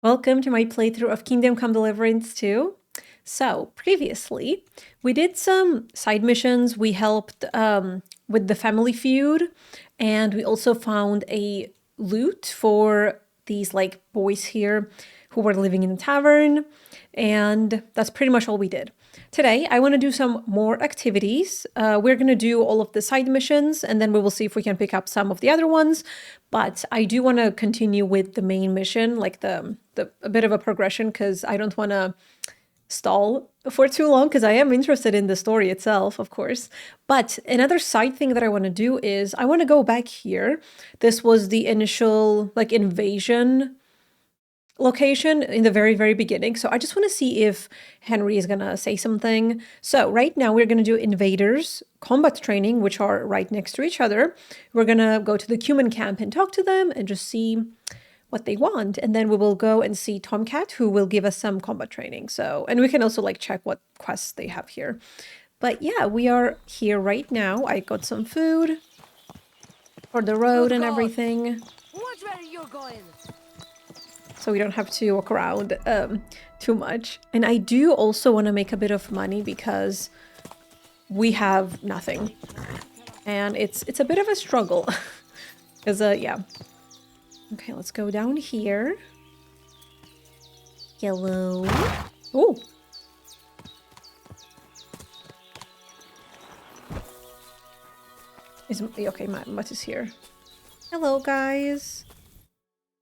Welcome to my playthrough of Kingdom Come Deliverance II. So, previously, we did some side missions. We helped with the family feud, and we also found a loot for these like boys here who were living in the tavern, and that's pretty much all we did. Today, I want to do some more activities. We're going to do all of the side missions, and then we will see if we can pick up some of the other ones. But I do want to continue with the main mission, like the a bit of a progression, because I don't want to stall for too long, because I am interested in the story itself, of course. But another side thing that I want to do is I want to go back here. This was the initial like invasion location in the very, very beginning. So I just want to see if Henry is going to say something. So right now we're going to do invaders combat training, which are right next to each other. We're going to go to the Cuman camp and talk to them and just see what they want. And then we will go and see Tomcat, who will give us some combat training. So, and we can also like check what quests they have here. But yeah, we are here right now. I got some food for the road and everything. Watch where you're going. So we don't have to walk around too much. And I do also want to make a bit of money because we have nothing. And it's a bit of a struggle. Because, yeah. Okay, let's go down here. Yellow. Oh. Okay, Matt is here. Hello, guys.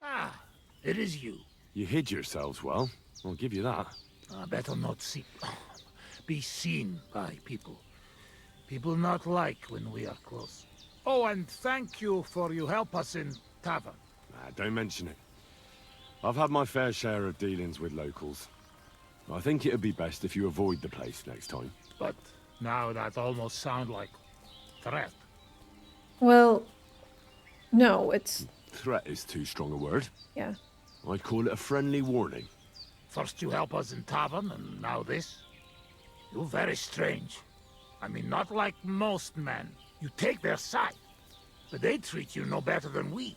Ah, it is you. You hid yourselves well. I'll give you that. Better not be seen by people. People not like when we are close. Oh, and thank you for you help us in tavern. Don't mention it. I've had my fair share of dealings with locals. I think it'd be best if you avoid the place next time. But now that almost sound like threat. Well, no, it's... Threat is too strong a word. Yeah. I'd call it a friendly warning. First you help us in tavern, and now this? You're very strange. I mean, not like most men. You take their side. But they treat you no better than we.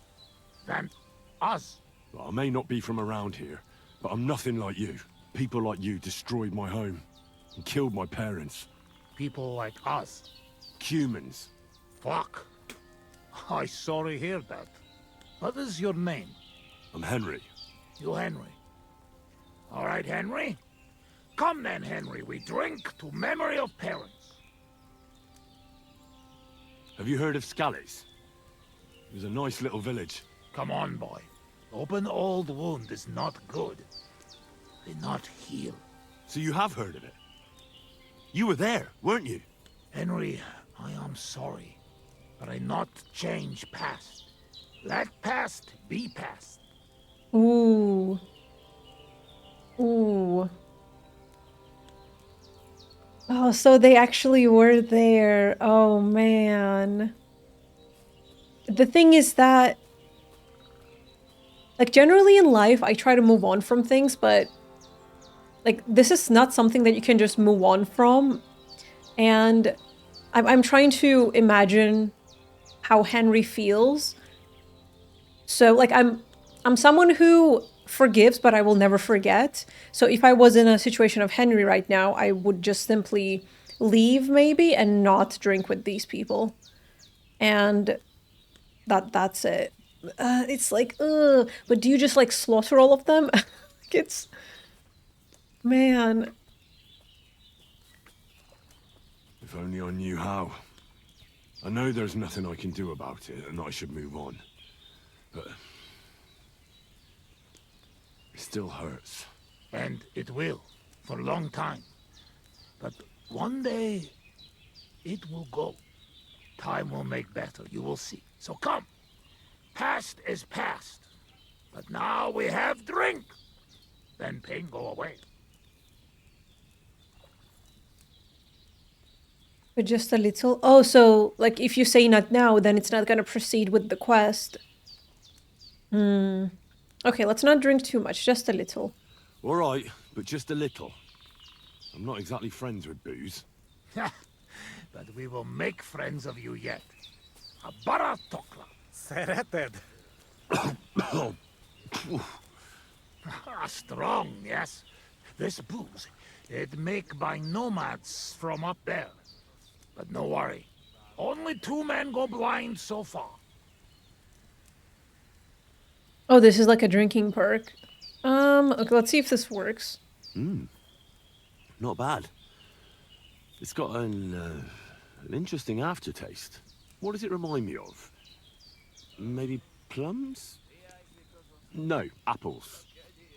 Than us. Well, I may not be from around here, but I'm nothing like you. People like you destroyed my home and killed my parents. People like us. Cumans. Fuck. I sorry hear that. What is your name? I'm Henry. You Henry. All right, Henry. Come then, Henry. We drink to memory of parents. Have you heard of Scallies? It was a nice little village. Come on, boy. Open old wound is not good. They not heal. So you have heard of it? You were there, weren't you? Henry, I am sorry, but I not change past. Let past be past. Ooh. Ooh. Oh, so they actually were there. Oh, man. The thing is that, like, generally in life, I try to move on from things, but, like, this is not something that you can just move on from. And I'm trying to imagine how Henry feels. So, like, I'm someone who forgives, but I will never forget. So if I was in a situation of Henry right now, I would just simply leave, maybe, and not drink with these people. And that's it. It's like, ugh. But do you just, like, slaughter all of them? Like, it's... Man. If only I knew how. I know there's nothing I can do about it, and I should move on. But... it still hurts. And it will, for a long time. But one day, it will go. Time will make better, you will see. So come. Past is past. But now we have drink. Then pain go away. But just a little? Oh, so, like, if you say not now, then it's not gonna proceed with the quest. Okay, let's not drink too much, just a little. All right, but just a little. I'm not exactly friends with booze. But we will make friends of you yet. A baratokla. Szereted? Strong, yes. This booze, it make by nomads from up there. But no worry. Only 2 men go blind so far. Oh, this is like a drinking perk. Okay, let's see if this works. Not bad. It's got an interesting aftertaste. What does it remind me of? Maybe plums? No, apples.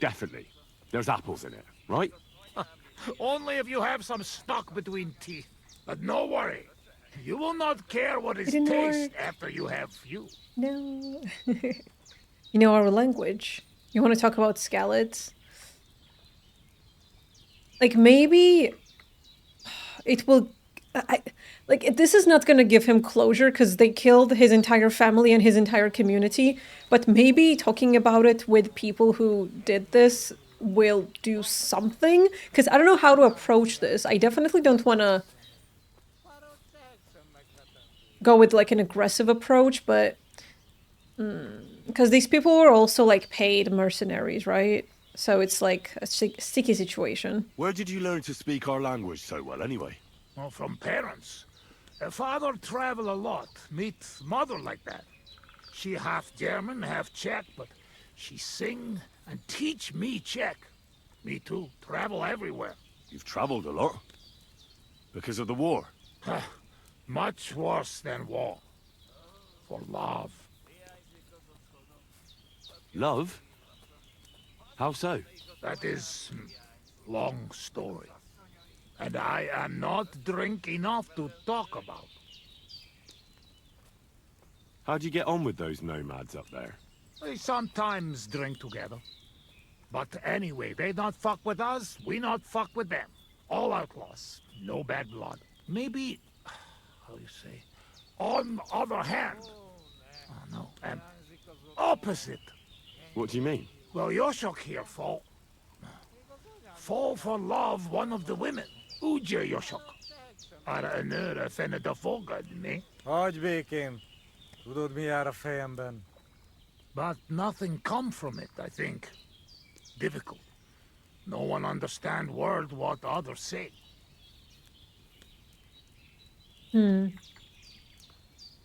Definitely. There's apples in it, right? Only if you have some stuck between teeth. But no worry. You will not care what is didn't taste work. after you have few. No. You know our language. You want to talk about scallops? Like, maybe it will... this is not gonna give him closure because they killed his entire family and his entire community, but maybe talking about it with people who did this will do something, because I don't know how to approach this. I definitely don't want to go with like an aggressive approach, but because these people were also like paid mercenaries, right? So it's like a sticky situation. Where did you learn to speak our language so well, anyway? Well, from parents. Father travel a lot. Meet mother like that. She half German, half Czech, but she sing and teach me Czech. Me too. Travel everywhere. You've traveled a lot. Because of the war. Much worse than war. For love. Love? How so? That is long story. And I am not drink enough to talk about. How'd you get on with those nomads up there? We sometimes drink together. But anyway, they not fuck with us, we not fuck with them. All outlaws, no bad blood. Maybe, how you say, on other hand. Oh no, opposite. What do you mean? Well, Yoshok here fall for love one of the women. Ugye Yoshok. Arra a nőre fened a fogadni. Hagyj békén. Tudod, mi jár a fejemben? But nothing come from it, I think. Difficult. No one understand word what others say. And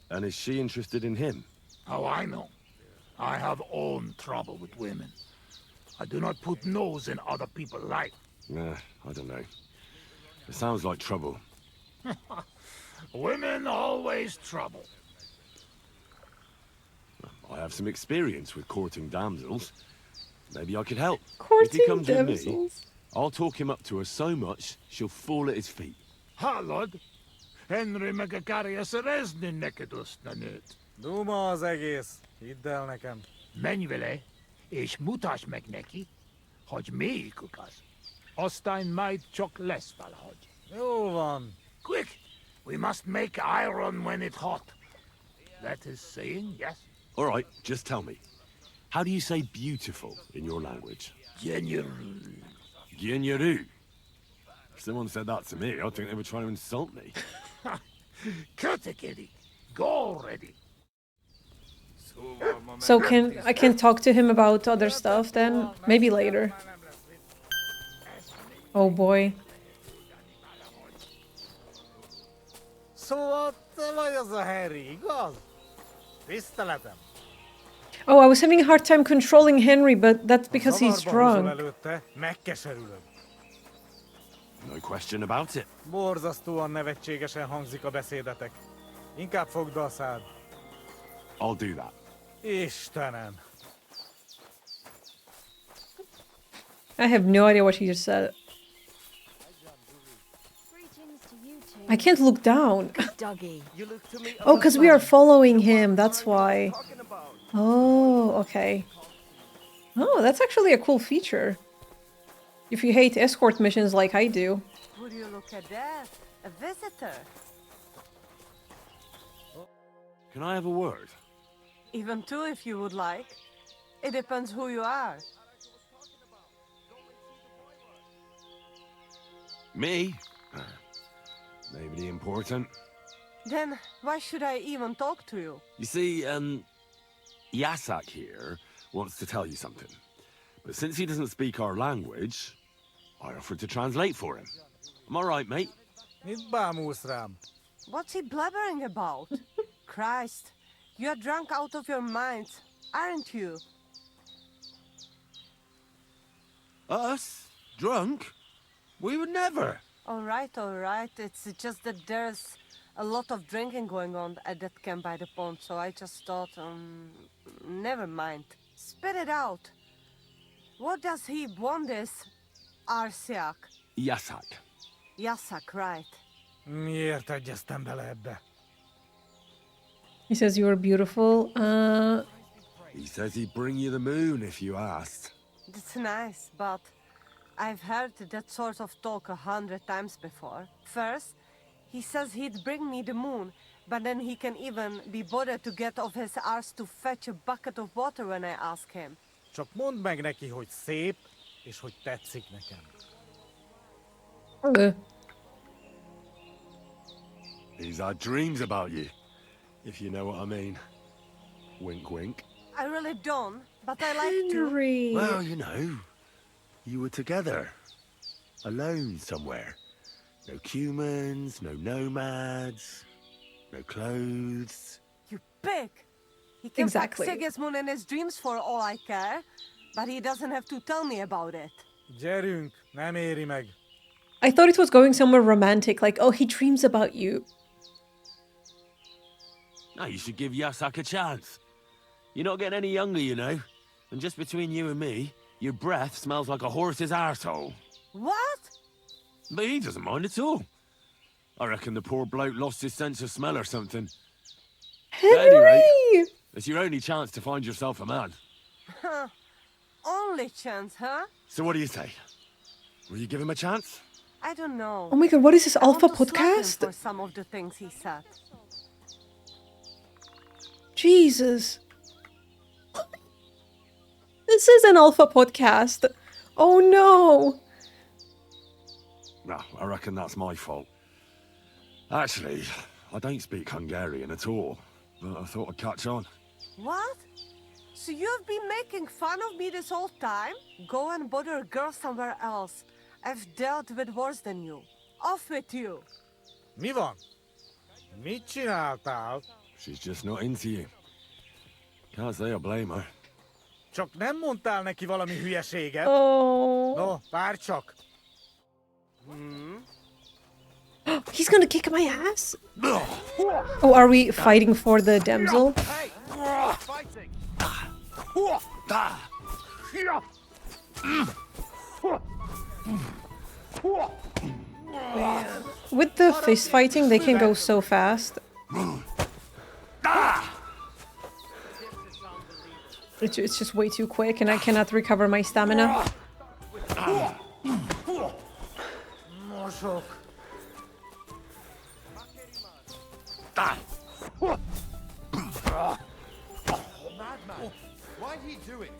is she interested in him? How I know? I have own trouble with women. I do not put nose in other people's life. I don't know. It sounds like trouble. Women always trouble. I have some experience with courting damsels. Maybe I could help. If Courting he comes with me, damsels. I'll talk him up to her so much, she'll fall at his feet. Hallod? Henry meg akarja szerezni neked azt a nőt. Duma az egész. Hidd el nekem. Menj vele, és mutasd meg neki, hogy melyikük az. Aztán majd csak lesz valahogy. Jó van. Quick! We must make iron when it's hot. That is saying, yes? All right, just tell me. How do you say beautiful in your language? General. Gyenyeru. If someone said that to me, I'd think they were trying to insult me. Kötekedi. Go already. So I can talk to him about other stuff then? Maybe later. Oh boy. Szóval te vagy az a Harry, igaz? Tiszteletem. Oh, I was having a hard time controlling Henry, but that's because he's Zavarba húzol drunk. előtte, megkeserülöm. No question about it. Borzasztóan nevetségesen hangzik a beszédetek. Inkább fogd a szád. I'll do that. Istenem. I have no idea what he just said. I can't look down. Dougie. Oh, because we are following him, that's why. Oh, okay. Oh, that's actually a cool feature. If you hate escort missions like I do. Would you look at that? A visitor. Can I have a word? Even two if you would like. It depends who you are. Me? Maybe important. Then why should I even talk to you? You see, Yasak here wants to tell you something. But since he doesn't speak our language, I offered to translate for him. Am I right, mate? Mit bámulsz rám? What's he blabbering about? Christ, you're drunk out of your mind, aren't you? Us? Drunk? We would never. All right, all right. It's just that there's a lot of drinking going on at that camp by the pond, so I just thought, never mind. Spit it out. What does he want this Arsiak? Yasak. Yasak, right. Miért egyeztem bele ebbe? He says you are beautiful. He says he'd bring you the moon if you asked. That's nice, but I've heard that sort of talk 100 times before. First, he says he'd bring me the moon, but then he can even be bothered to get off his arse to fetch a bucket of water when I ask him. Csak mondd meg neki, hogy szép, és hogy tetszik nekem. He's had dreams about you, if you know what I mean. Wink, wink. I really don't, but I like to. Henry. Well, you know, you were together, alone somewhere. No Cumans, no nomads, no clothes. You pig! He can Exactly. fuck Sigismund in his dreams for all I care, but he doesn't have to tell me about it. Gyerünk, nem éri meg. I thought it was going somewhere romantic, like, oh, he dreams about you. Now you should give Yasak a chance. You're not getting any younger, you know. And just between you and me, your breath smells like a horse's arsehole. What? But he doesn't mind at all. I reckon the poor bloke lost his sense of smell or something. At any rate, Henry! it's your only chance to find yourself a man. Only chance, huh? So what do you say? Will you give him a chance? I don't know. Oh my god, what is this I want alpha to slap him podcast? for some of the things he said. Jesus. This is an alpha podcast. Oh no. No, I reckon that's my fault. Actually, I don't speak Hungarian at all, but I thought I'd catch on. What? So you've been making fun of me this whole time? Go and bother a girl somewhere else. I've dealt with worse than you. Off with you. Mi van? Mit csináltál? She's just not into you. Can't say I blame her. Csak nem mondtál neki valami hülyeséget? Oh. No, várj csak. He's gonna kick my ass? Oh, are we fighting for the damsel? Hey! Fighting! With the fist fighting, they can go so fast. It's just way too quick, and I cannot recover my stamina. Mosok! Madman! Why'd he do it?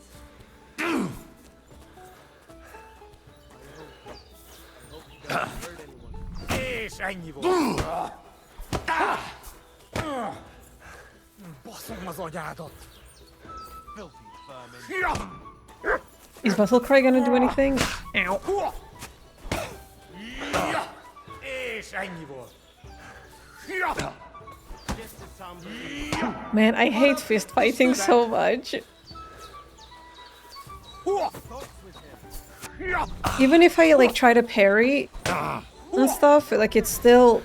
És ennyi volt. Baszom az anyádat. Filthy vermin. Is Battlecry gonna do anything? Ow. És ennyi volt. Man, I hate fist fighting so much. Even if I like try to parry and stuff, like it's still...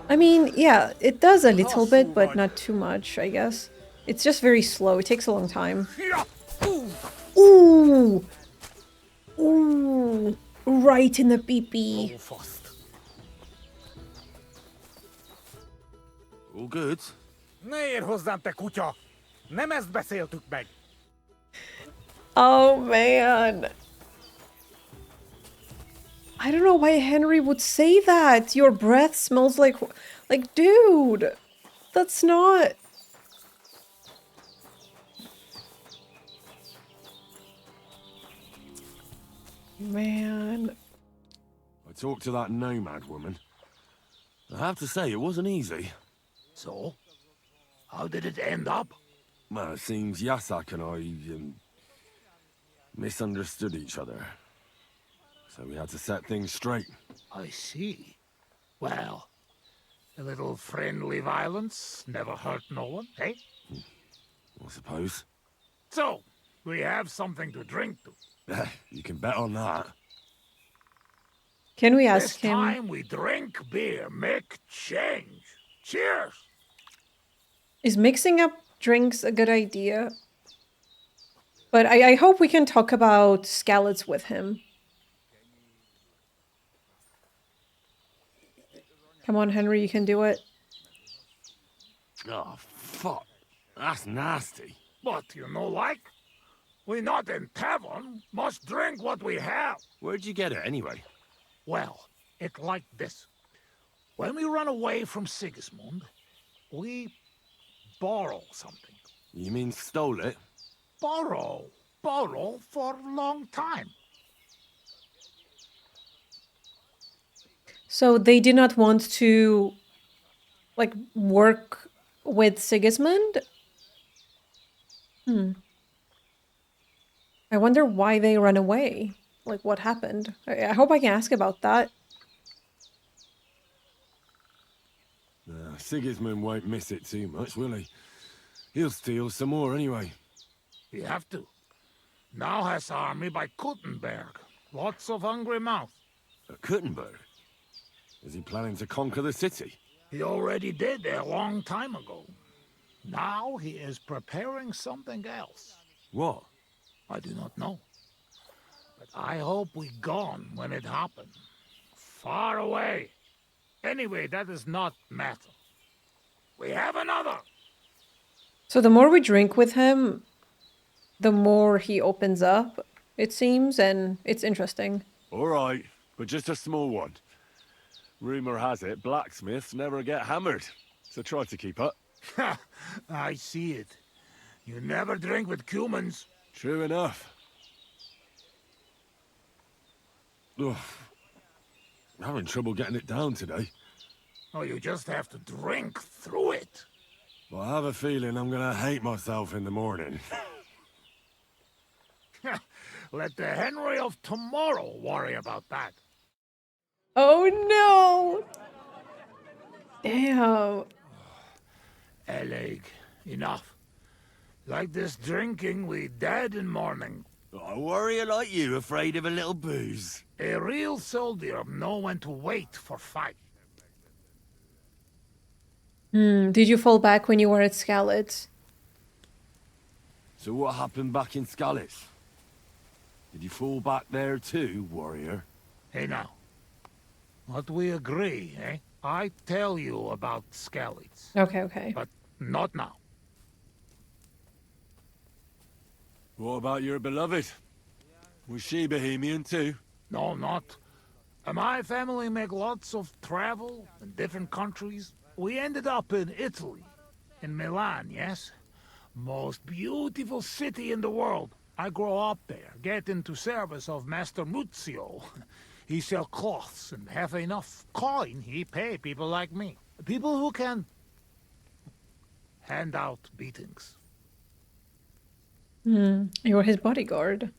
I mean, yeah, it does a little bit, but not too much, I guess. It's just very slow. It takes a long time. Ooh! Ooh! Right in the pee-pee. Ó, faszt. All good? Ne érj hozzám, te kutya! Nem ezt beszéltük meg! Oh, man. I don't know why Henry would say that. Your breath smells like... Like, dude! That's not... Man. I talked to that nomad woman. I have to say, it wasn't easy. So? How did it end up? Well, it seems Yasak and I, misunderstood each other. So we had to set things straight. I see. Well, a little friendly violence never hurt no one, eh? I suppose. So, we have something to drink to. You can bet on that. Can we This ask him? time we drink beer, make change. Cheers! Is mixing up drinks a good idea? But I hope we can talk about scallops with him. Come on, Henry, you can do it. Oh, fuck. That's nasty. But you know like? We not in tavern, must drink what we have. Where'd you get it anyway? Well, it like this. When we run away from Sigismund, we borrow something. You mean stole it? Borrow for a long time. So they did not want to, like, work with Sigismund? I wonder why they ran away. Like, what happened? I hope I can ask about that. Sigismund won't miss it too much, will he? He'll steal some more anyway. We have to. Now has army by Kuttenberg. Lots of hungry mouth. At Kuttenberg? Is he planning to conquer the city? He already did a long time ago. Now he is preparing something else. What? I do not know. But I hope we gone when it happened. Far away. Anyway, that is not matter. We have another. So the more we drink with him, the more he opens up, it seems, and it's interesting. All right, but just a small one. Rumor has it blacksmiths never get hammered, so try to keep up. I see it. You never drink with Cumans. True enough. Ugh. I'm having trouble getting it down today. Oh, you just have to drink through it. But I have a feeling I'm gonna hate myself in the morning. Let the Henry of tomorrow worry about that. Oh no! Damn. Eleg, enough. Like this drinking, we dead in morning. A warrior like you afraid of a little booze? A real soldier know when to wait for fight. Did you fall back when you were at Skalitz? So what happened back in Skalitz? Did you fall back there too, warrior? Hey now. What we agree, eh? I tell you about Skalitz. Okay. But not now. What about your beloved? Was she Bohemian too? No, not. My family make lots of travel in different countries. We ended up in Italy. In Milan, yes? Most beautiful city in the world. I grow up there, get into service of Master Muzio. He sell cloths and have enough coin he pay people like me. People who can hand out beatings. You were his bodyguard.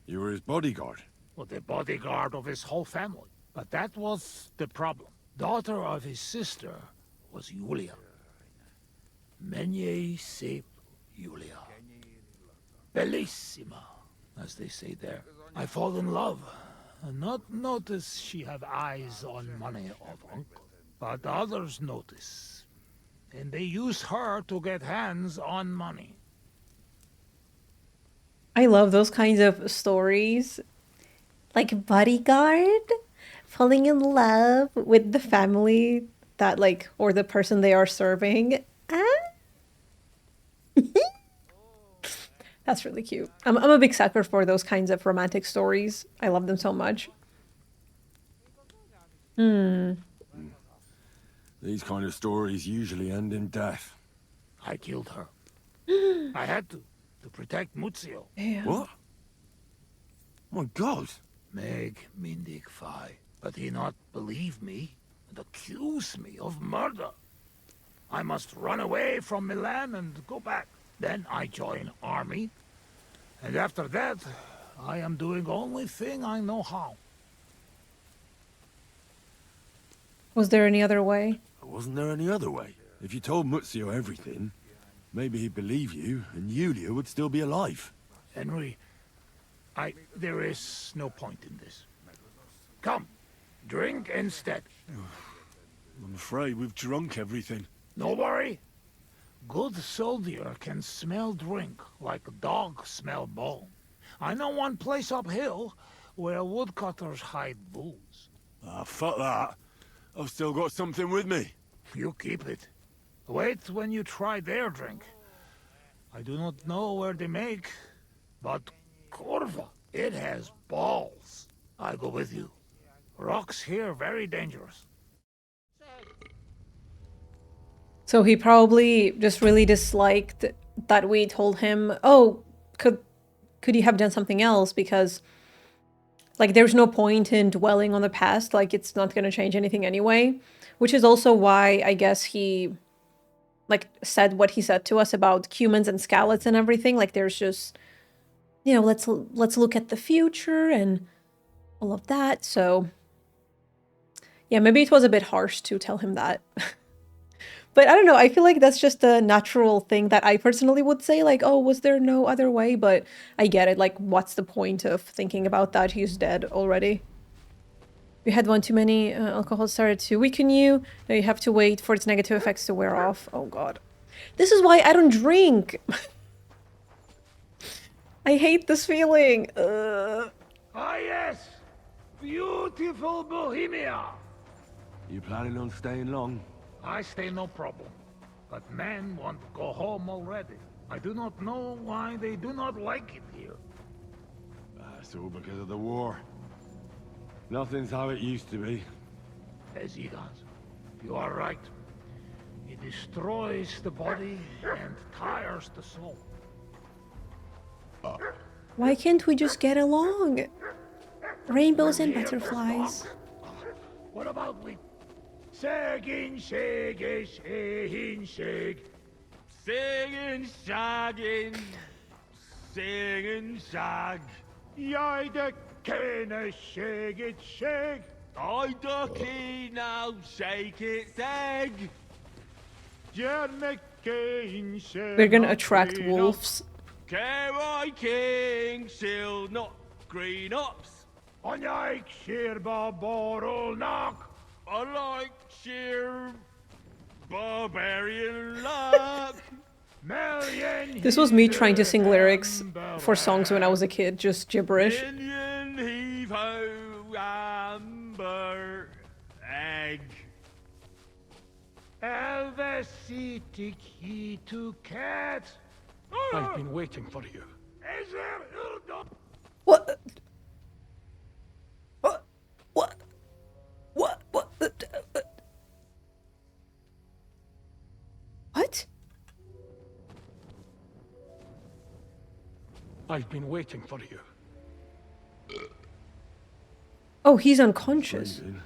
You were his bodyguard? Well, the bodyguard of his whole family. But that was the problem. Daughter of his sister was Julia. Menie sep Julia. Bellissima, as they say there. I fall in love. And not notice she have eyes on money of uncle. But others notice. And they use her to get hands on money. I love those kinds of stories. Like bodyguard falling in love with the family that like, or the person they are serving. That's really cute. I'm a big sucker for those kinds of romantic stories. I love them so much. These kind of stories usually end in death. I killed her. I had to protect Muzio. Damn. What? Oh my God. Meg mindig fai, but he not believe me and accuse me of murder. I must run away from Milan and go back. Then I join army, and after that, I am doing only thing I know how. Was there any other way? Wasn't there any other way? If you told Muzio everything, maybe he'd believe you, and Yulia would still be alive. Henry, there is no point in this. Come, drink instead. I'm afraid we've drunk everything. No worry. Good soldier can smell drink like a dog smell bone. I know one place uphill where woodcutters hide booze. Ah, fuck that. I've still got something with me. You keep it. Wait when you try their drink. I do not know where they make, but Corva, it has balls. I go with you. Rocks here very dangerous. So he probably just really disliked that we told him, oh, could you have done something else? Because, like, there's no point in dwelling on the past. Like, it's not going to change anything anyway. Which is also why, I guess, he, like, said what he said to us about Cumans and Scallots and everything. Like, there's just, you know, let's look at the future and all of that. So, yeah, maybe it was a bit harsh to tell him that. But I don't know, I feel like that's just a natural thing that I personally would say, like, oh, was there no other way? But I get it, like, what's the point of thinking about that? He's dead already. You had one too many, alcohol started to weaken you. Now you have to wait for its negative effects to wear off. Oh god. This is why I don't drink! I hate this feeling. Ah yes! Beautiful Bohemia! You planning on staying long? I stay no problem. But men want to go home already. I do not know why they do not like it here. That's all because of the war. Nothing's how it used to be. As it does. You are right. It destroys the body and tires the soul. Why can't we just get along? Rainbows and butterflies. What about we... Sagin, shaggy, shaggin, shag. Singing, shagging, singing, shag. Jij de kenne shag it shag. I ducky now, shake its egg. We're gonna attract wolves. Care king, shield not green ups. On jij sheer barbarol knock. I like sheer barbarian luck. This was me trying to sing lyrics for songs when I was a kid, just gibberish. Indian heave-ho, amber egg. Elvesitic he to cat. I've been waiting for you. What? What? What? What? What? What? I've been waiting for you. Oh, he's unconscious. Freezing.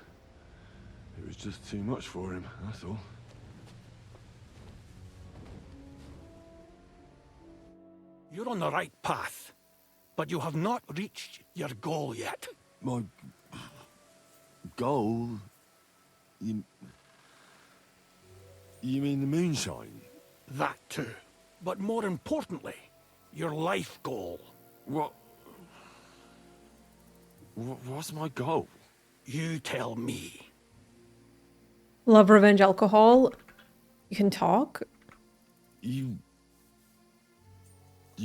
It was just too much for him, that's all. You're on the right path, but you have not reached your goal yet. My goal? You mean the moonshine? That too. But more importantly, your life goal. What's my goal? You tell me. Love, revenge, alcohol. You can talk. You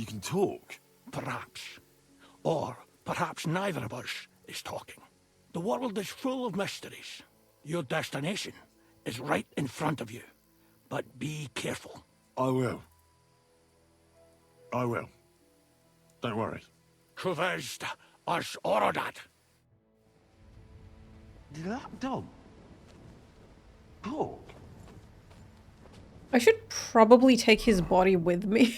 can talk? Perhaps. Or perhaps neither of us is talking. The world is full of mysteries. Your destination is right in front of you. But be careful. I will. I will. Don't worry. Kuvest as orodat. Did that dog talk? I should probably take his body with me.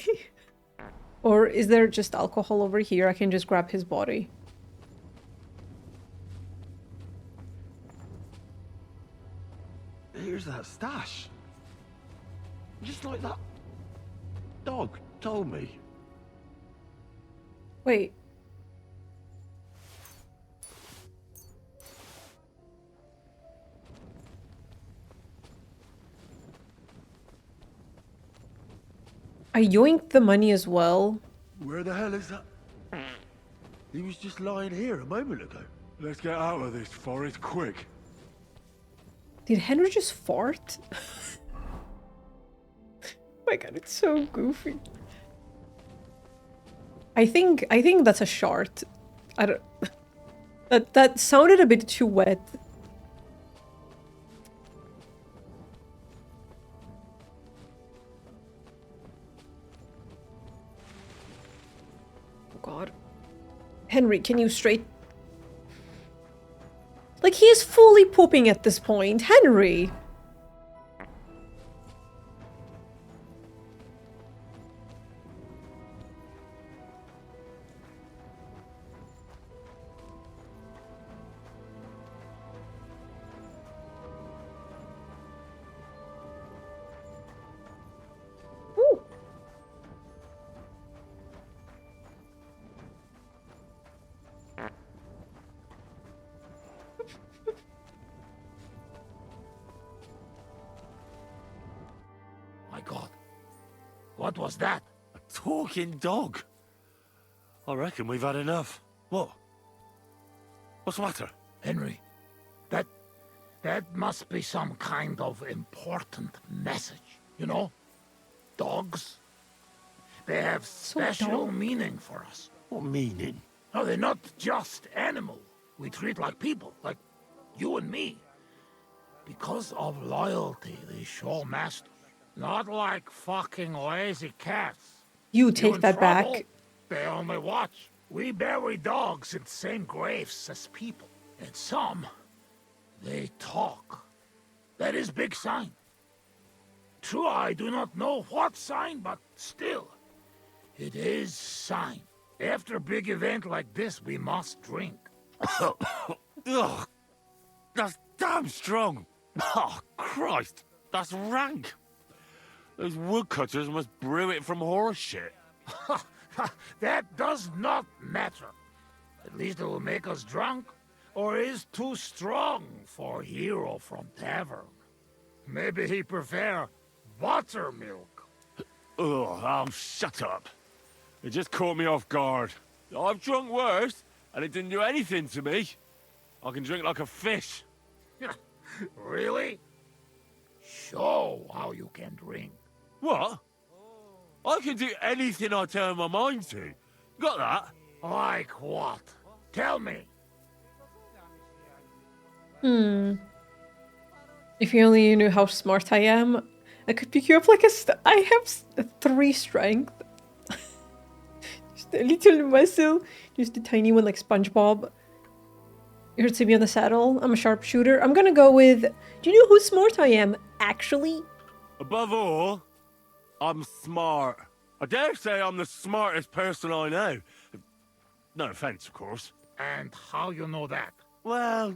Or is there just alcohol over here? I can just grab his body. Here's that stash. Just like that dog told me. Wait. I yoinked the money as well. Where the hell is that? He was just lying here a moment ago. Let's get out of this forest quick. Did Henry just fart? Oh my god, it's so goofy. I think that's a shart. I don't. That sounded a bit too wet. Oh god. Henry, can you straight... Like, he is fully pooping at this point. Henry! Ooh. My God. What was that? A talking dog. I reckon we've had enough. What? What's the matter? Henry, that must be some kind of important message, you know? Dogs. They have special meaning for us. What meaning? No, they're not just animals. We treat like people, like you and me. Because of loyalty, they show master. Not like fucking lazy cats. You You take in that trouble, back. They only watch. We bury dogs in the same graves as people. And some, they talk. That is big sign. True, I do not know what sign, but still, it is sign. After a big event like this, we must drink. Ugh, that's damn strong. Oh, Christ, that's rank. Those woodcutters must brew it from horse shit. That does not matter. At least it will make us drunk, or is too strong for hero from tavern. Maybe he prefer buttermilk. Ugh, oh, shut up. It just caught me off guard. I've drunk worse, and it didn't do anything to me. I can drink like a fish. Really? Show how you can drink. What? I can do anything I turn my mind to. Got that? Like what? Tell me. If you only knew how smart I am, I could pick you up like I have 3 strength. Just a little muscle. Just a tiny one like SpongeBob. You heard me on the saddle. I'm a sharpshooter. I'm gonna go with... Do you know how smart I am, actually? Above all, I'm smart. I dare say I'm the smartest person I know. No offense, of course. And how you know that? Well,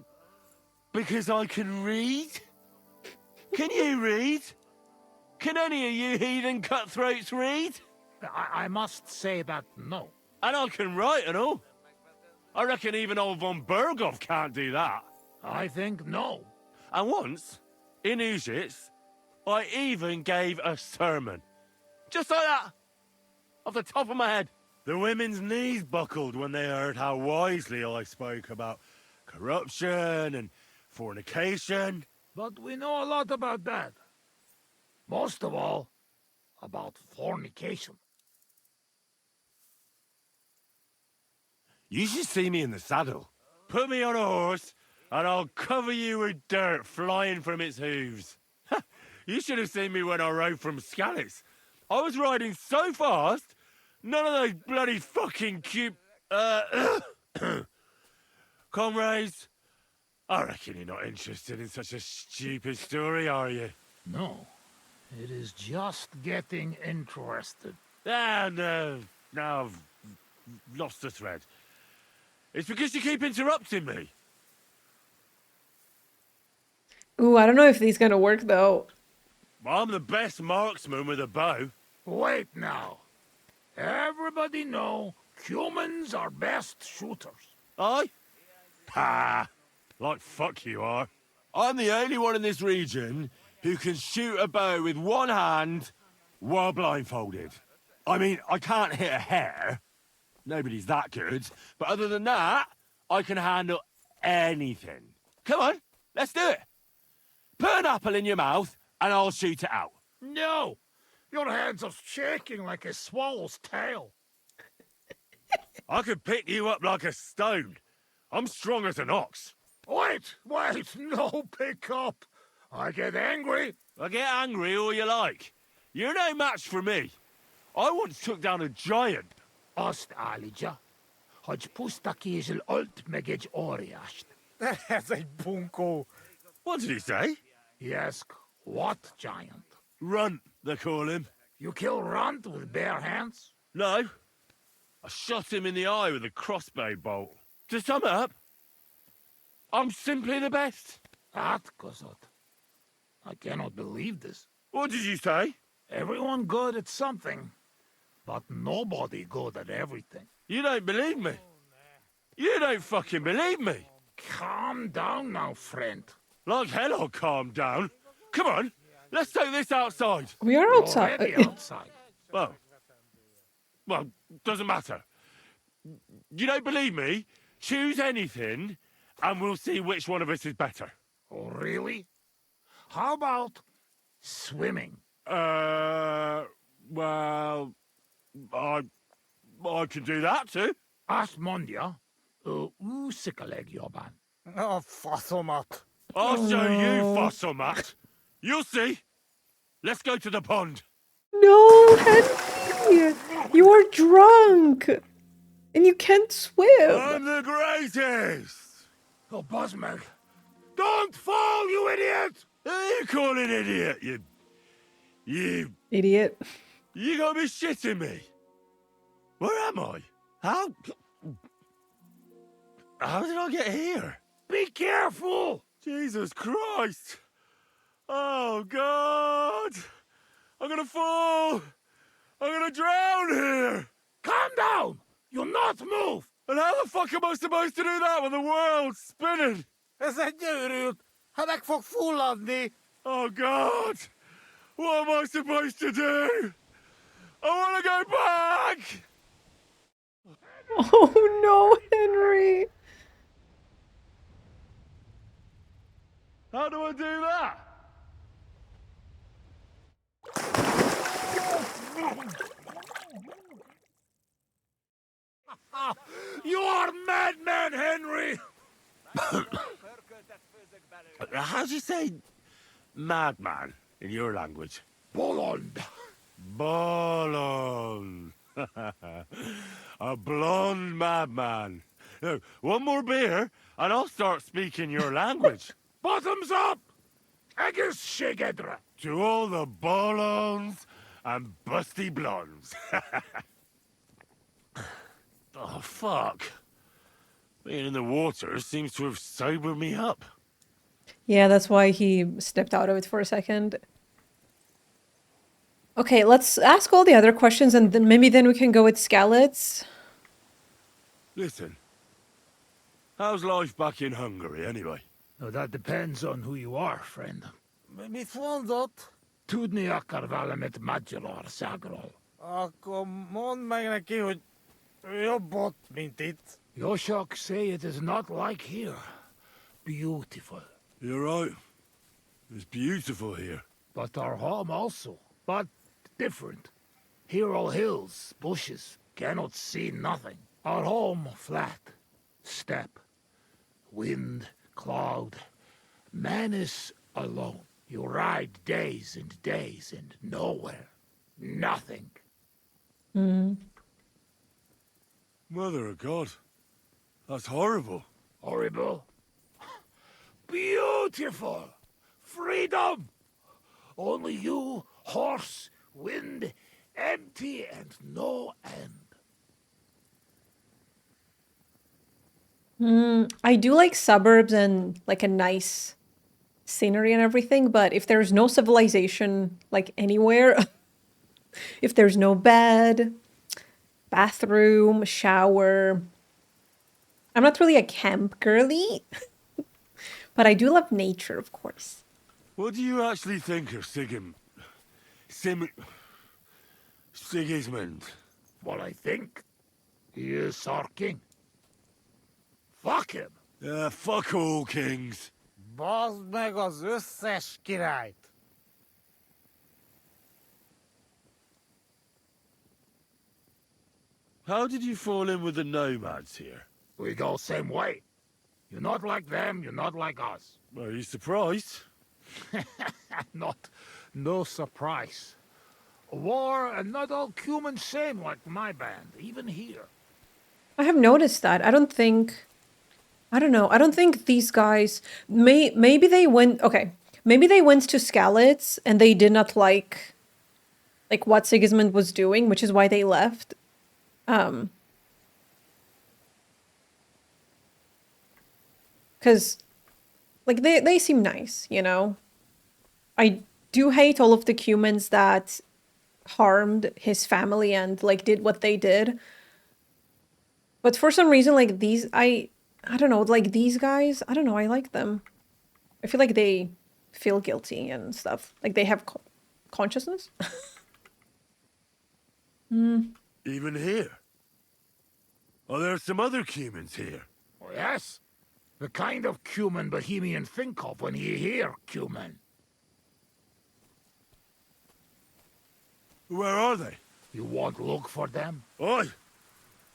because I can read. Can you read? Can any of you heathen cutthroats read? I must say that no. And I can write and all. I reckon even old von Berghoff can't do that. I think no. And once, in Ujits, I even gave a sermon. Just like that. Off the top of my head. The women's knees buckled when they heard how wisely I spoke about corruption and fornication. But we know a lot about that. Most of all, about fornication. You should see me in the saddle. Put me on a horse, and I'll cover you with dirt flying from its hooves. You should have seen me when I rode from Scalitz. I was riding so fast, none of those bloody fucking cute... comrades, I reckon you're not interested in such a stupid story, are you? No. It is just getting interested. Ah, no. Now I've lost the thread. It's because you keep interrupting me. Ooh, I don't know if these gonna work, though. I'm the best marksman with a bow. Wait now. Everybody know humans are best shooters. Aye? Ha! Like fuck you are. I'm the only one in this region who can shoot a bow with one hand while blindfolded. I mean, I can't hit a hare. Nobody's that good. But other than that, I can handle anything. Come on, let's do it. Put an apple in your mouth, and I'll shoot it out. No! Your hands are shaking like a swallow's tail. I could pick you up like a stone. I'm strong as an ox. Wait, no pick up. I get angry. I get angry all you like. You're no match for me. I once took down a giant. Azt állítja, hogy puszta kézzel ölt meg egy óriást. Ez egy bunkó. What did he say? Yes, what giant? Runt, they call him. You kill Runt with bare hands? No. I shot him in the eye with a crossbow bolt. To sum up, I'm simply the best. That, Kosot. I cannot believe this. What did you say? Everyone good at something, but nobody good at everything. You don't believe me. You don't fucking believe me. Calm down now, friend. Like hell I'll calm down. Come on, let's take this outside. We are You're outside. already outside. Well, doesn't matter. You don't believe me? Choose anything, and we'll see which one of us is better. Oh, really? How about swimming? Well, I can do that too. Azt mondja, úszikaleg jobban. Faszomat. I'll show you, fossil Matt. You'll see. Let's go to the pond. No, Henry! You are drunk! And you can't swim! I'm the greatest. Oh, Buzzmeg. Don't fall, you idiot! Who are you calling idiot, you... Idiot. You gotta be shitting me. Where am I? How did I get here? Be careful! Jesus Christ! Oh, God! I'm gonna fall! I'm gonna drown here! Calm down! You'll not move! And how the fuck am I supposed to do that when the world's spinning? Ez egy őrült. Ha meg fog fulladni. Oh, God! What am I supposed to do? I wanna go back! Oh no, Henry! How do I do that? You are madman, Henry! How do you say madman in your language? Bolond. Bolon. A blonde madman. No, one more beer, and I'll start speaking your language. Bottoms up! Agus Shigedra. To all the bolons and busty blondes. Oh, fuck. Being in the water seems to have sobered me up. Yeah, that's why he stepped out of it for a second. Okay, let's ask all the other questions and then maybe then we can go with Skalitz. Listen, how's life back in Hungary, anyway? No, that depends on who you are, friend. Mit mondott? Tudni akar valamit Magyarországról. Akkor mondd meg neki, hogy jobb ott, mint itt. Yoshok say it is not like here. Beautiful. You're right. It's beautiful here. But our home also. But different. Here all hills, bushes, cannot see nothing. Our home flat. Steppe. Wind, cloud. Man is alone. You ride days and days and nowhere. Nothing. Mother of God. That's horrible. Horrible. Beautiful. Freedom. Only you, horse, wind, empty and no end. I do like suburbs and like a nice scenery and everything, but if there's no civilization like anywhere, if there's no bed, bathroom, shower, I'm not really a camp girly, but I do love nature, of course. What do you actually think of Sigismund. Well, I think he is our king. Fuck him. Fuck all kings. Bazd meg az összes királyt! How did you fall in with the nomads here? We go same way. You're not like them, you're not like us. Are you surprised? No surprise. War and not all Cumans same like my band, even here. I have noticed that. I don't know. I don't think these guys maybe they went okay. Maybe they went to Skalitz and they did not like what Sigismund was doing, which is why they left. Cuz like they seem nice, you know. I do hate all of the Cumans that harmed his family and like did what they did. But for some reason like these I don't know, like these guys, I don't know, I like them. I feel like they feel guilty and stuff. Like they have consciousness. Even here? Are there some other Cumans here? Oh, yes. The kind of Cuman Bohemian think of when you hear Cuman. Where are they? You won't look for them? Oi!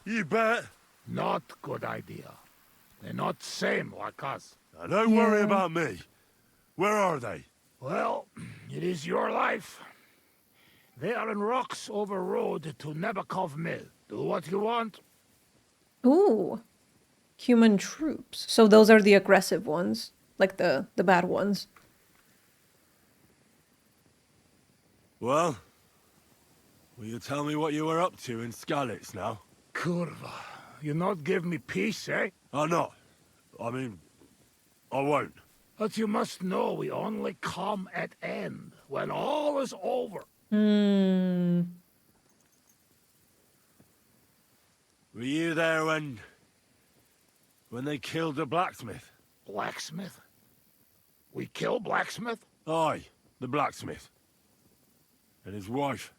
You bet! Not good idea. They're not same like us. Now, don't worry Yeah. about me. Where are they? Well, it is your life. They are in rocks over road to Nebakov Mill. Do what you want. Ooh. Human troops. So those are the aggressive ones, like the bad ones. Well, will you tell me what you were up to in Skalitz now? Kurva, you not give me peace, eh? I'm not. I mean, I won't. But you must know we only come at end, when all is over. Were you there when they killed the blacksmith? Blacksmith? We kill blacksmith? Aye, the blacksmith. And his wife.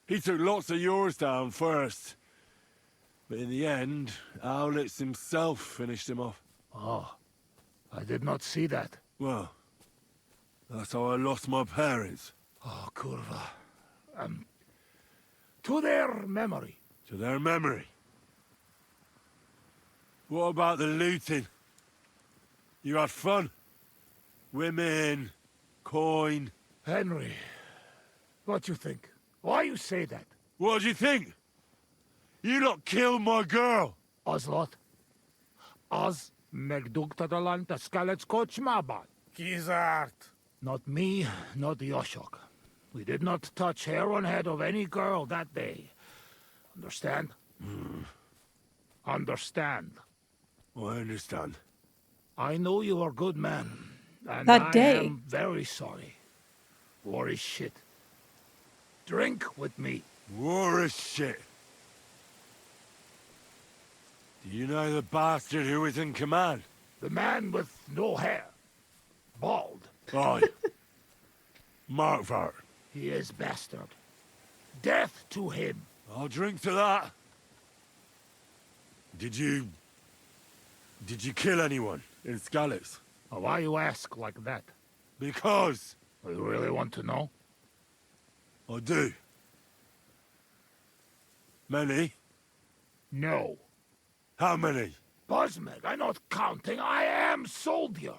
He took lots of yours down first. But in the end, Owlitz himself finished him off. Oh, I did not see that. Well, that's how I lost my parents. Oh, Kurva. To their memory. To their memory. What about the looting? You had fun? Women, coin. Henry, what you think? Why you say that? What do you think? You not killed my girl. Ozlot? Az megdugtadalanta Skalitz kocsmában. Kizárt! Not me, not Yoshok. We did not touch hair on head of any girl that day. Understand? Understand. I understand. I know you are a good man, and That I day. am very sorry. War is shit. Drink with me. War is shit. Do you know the bastard who was in command? The man with no hair. Bald. Aye. Markvart. He is bastard. Death to him. I'll drink to that. Did you kill anyone in Skalitz? Why you ask like that? Because You really want to know? I do. Many? No. How many? Buzmeg, I'm not counting. I am soldier.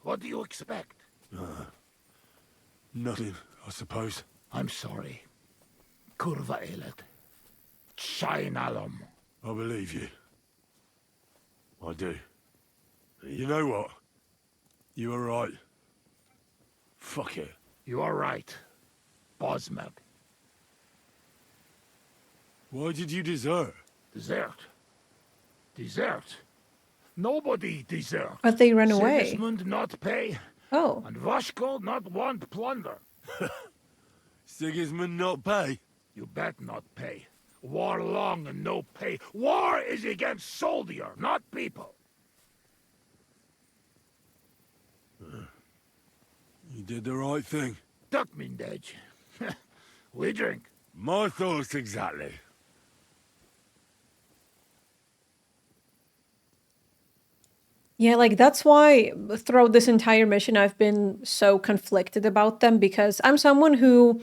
What do you expect? Nothing, I suppose. I'm sorry. Kurva elet. Chainalum. I believe you. I do. You know what? You were right. Fuck it. You are right. Buzmeg. Why did you desert? Desert. Desert. Nobody desert. But they ran away. Sigismund not pay, Oh. and Vashko not want plunder. Sigismund not pay? You bet not pay. War long and no pay. War is against soldier, not people. You did the right thing. Duck mindej. We drink. My thoughts exactly. Yeah, like that's why throughout this entire mission I've been so conflicted about them, because I'm someone who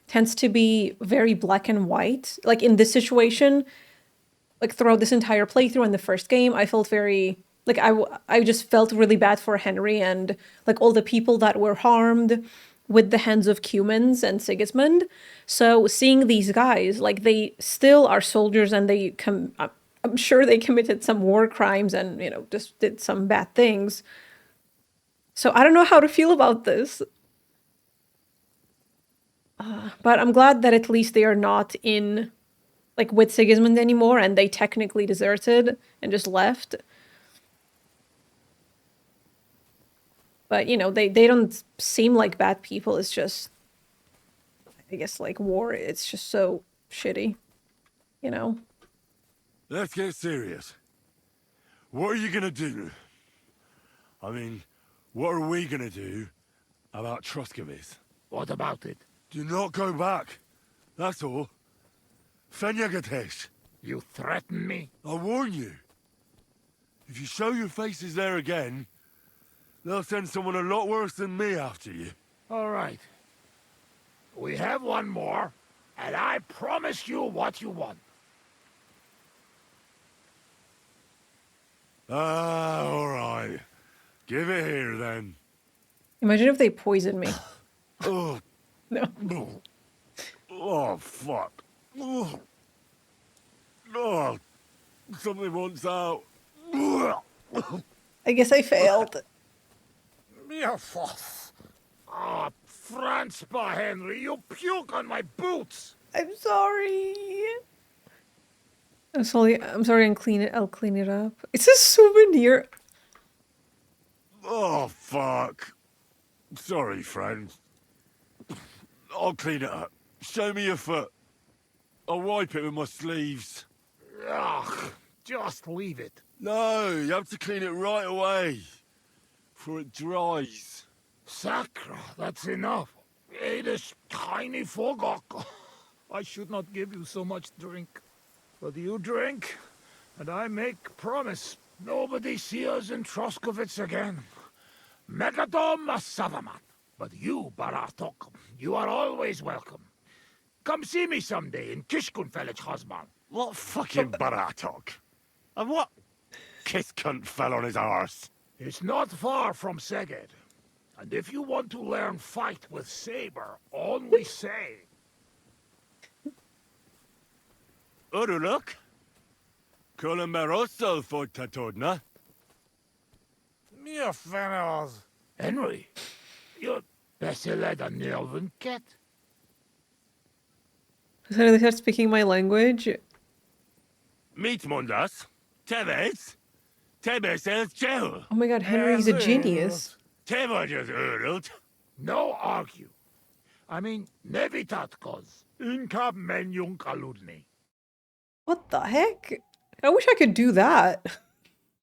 tends to be very black and white. Like in this situation, like throughout this entire playthrough in the first game, I felt very like I just felt really bad for Henry and like all the people that were harmed with the hands of Cumans and Sigismund. So seeing these guys, like they still are soldiers and I'm sure they committed some war crimes and, you know, just did some bad things. So I don't know how to feel about this. But I'm glad that at least they are not in, like, with Sigismund anymore and they technically deserted and just left. But, you know, they don't seem like bad people. It's just, I guess, like, war, it's just so shitty, you know? Let's get serious. What are you gonna do? I mean, what are we gonna do about Troskovitz? What about it? Do not go back. That's all. Fenyagatesh. You threaten me? I warn you. If you show your faces there again, they'll send someone a lot worse than me after you. All right. We have one more, and I promise you what you want. All right. Give it here, then. Imagine if they poisoned me. Oh, No. oh, fuck. Oh, something wants out. I guess I failed. Ah, Franzpa, Henry, you puke on my boots! I'm sorry. I'm sorry, I'll clean it up. It's a souvenir. Oh, fuck. Sorry, friend. I'll clean it up. Show me your foot. I'll wipe it with my sleeves. Ugh, just leave it. No, you have to clean it right away. Before it dries. Sacra, that's enough. This tiny fogok. I should not give you so much drink. But you drink, and I make promise. Nobody see us in Troskovitz again. Megadom Savamat. But you, Baratok, you are always welcome. Come see me someday in Kishkunfelich Hosman. What fucking baratok? And what kiss cunt fell on his arse? It's not far from Szeged. And if you want to learn fight with saber, only say. Uruluk? Kolomeroso for Tatodna? Mi a fene az? Henry, you're beszéled a nyelvünket? So they start speaking my language. Meet Mundas? Teves? Tebes el Chel? Oh my god, Henry's a genius. Tevajas Urult? No argue. I mean, nevitatkos. Inkab menjung kaludni. What the heck? I wish I could do that.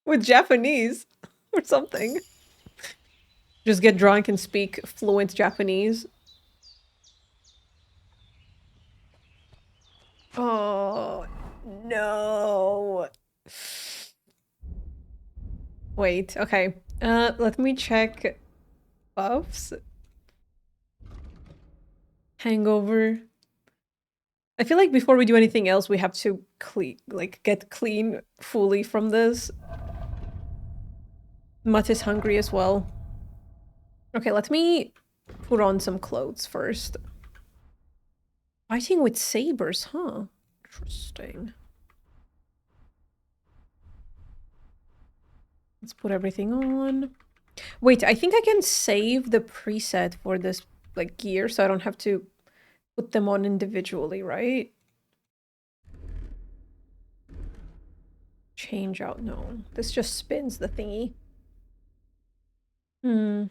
With Japanese. Or something. Just get drunk and speak fluent Japanese. Oh, no. Wait, okay. Let me check buffs. Hangover. I feel like before we do anything else, we have to get clean fully from this. Mutt is hungry as well. Okay, let me put on some clothes first. Fighting with sabers, huh? Interesting. Let's put everything on. Wait, I think I can save the preset for this like gear so I don't have to put them on individually, right? Change out, no. This just spins the thingy. Oh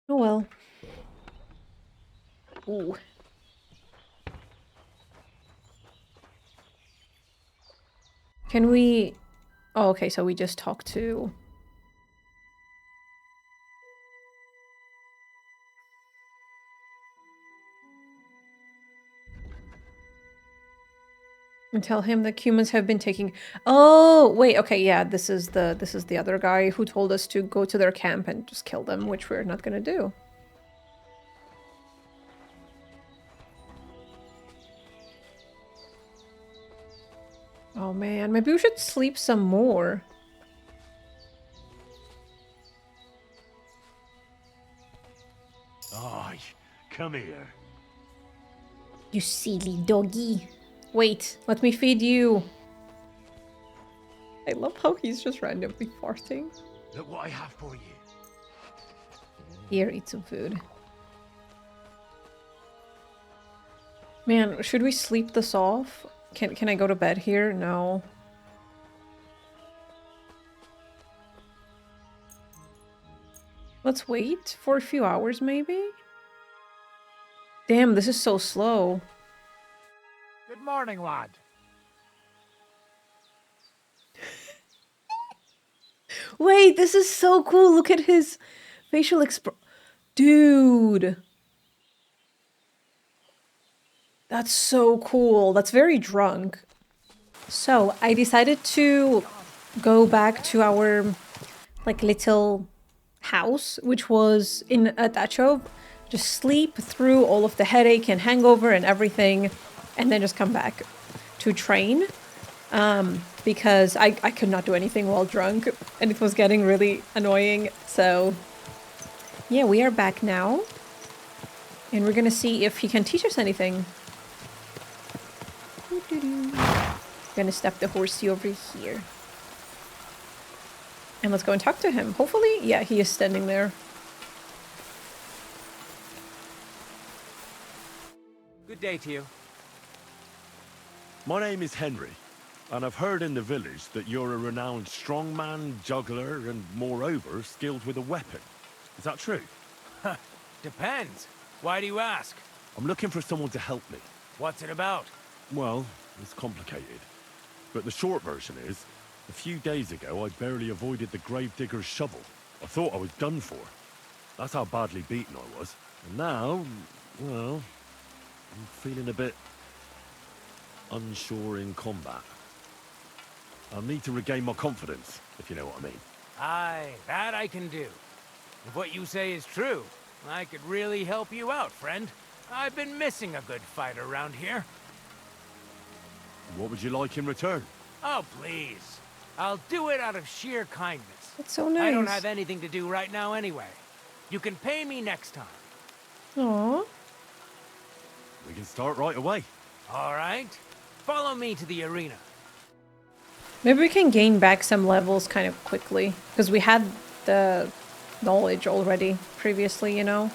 well. Ooh. Can we... Oh, okay, so we just talk to... And tell him that Cumans have been taking... Oh, wait, okay, yeah, this is the other guy who told us to go to their camp and just kill them, which we're not gonna do. Oh man, maybe we should sleep some more. Aye, come here. You silly doggy. Wait, let me feed you. I love how he's just randomly farting. Look what I have for you. Here, eat some food. Man, should we sleep this off? Can I go to bed here? No. Let's wait for a few hours, maybe? Damn, this is so slow. Good morning, lad. Wait, this is so cool. Look at his facial expression. Dude. That's so cool. That's very drunk. So, I decided to go back to our, like, little house, which was in Dachau. Just sleep through all of the headache and hangover and everything, and then just come back to train. Because I could not do anything while drunk, and it was getting really annoying. So, yeah, we are back now. And we're gonna see if he can teach us anything. Gonna step the horsey over here. And let's go and talk to him. Hopefully, yeah, he is standing there. Good day to you. My name is Henry, and I've heard in the village that you're a renowned strongman, juggler, and moreover, skilled with a weapon. Is that true? Depends. Why do you ask? I'm looking for someone to help me. What's it about? Well, it's complicated. But the short version is, a few days ago I barely avoided the gravedigger's shovel. I thought I was done for. That's how badly beaten I was. And now, well, I'm feeling a bit unsure in combat. I'll need to regain my confidence, if you know what I mean. Aye, that I can do. If what you say is true, I could really help you out, friend. I've been missing a good fight around here. What would you like in return? Oh, please. I'll do it out of sheer kindness. That's so nice. I don't have anything to do right now anyway. You can pay me next time. Aww. We can start right away. All right. Follow me to the arena. Maybe we can gain back some levels kind of quickly. Because we had the knowledge already previously, you know?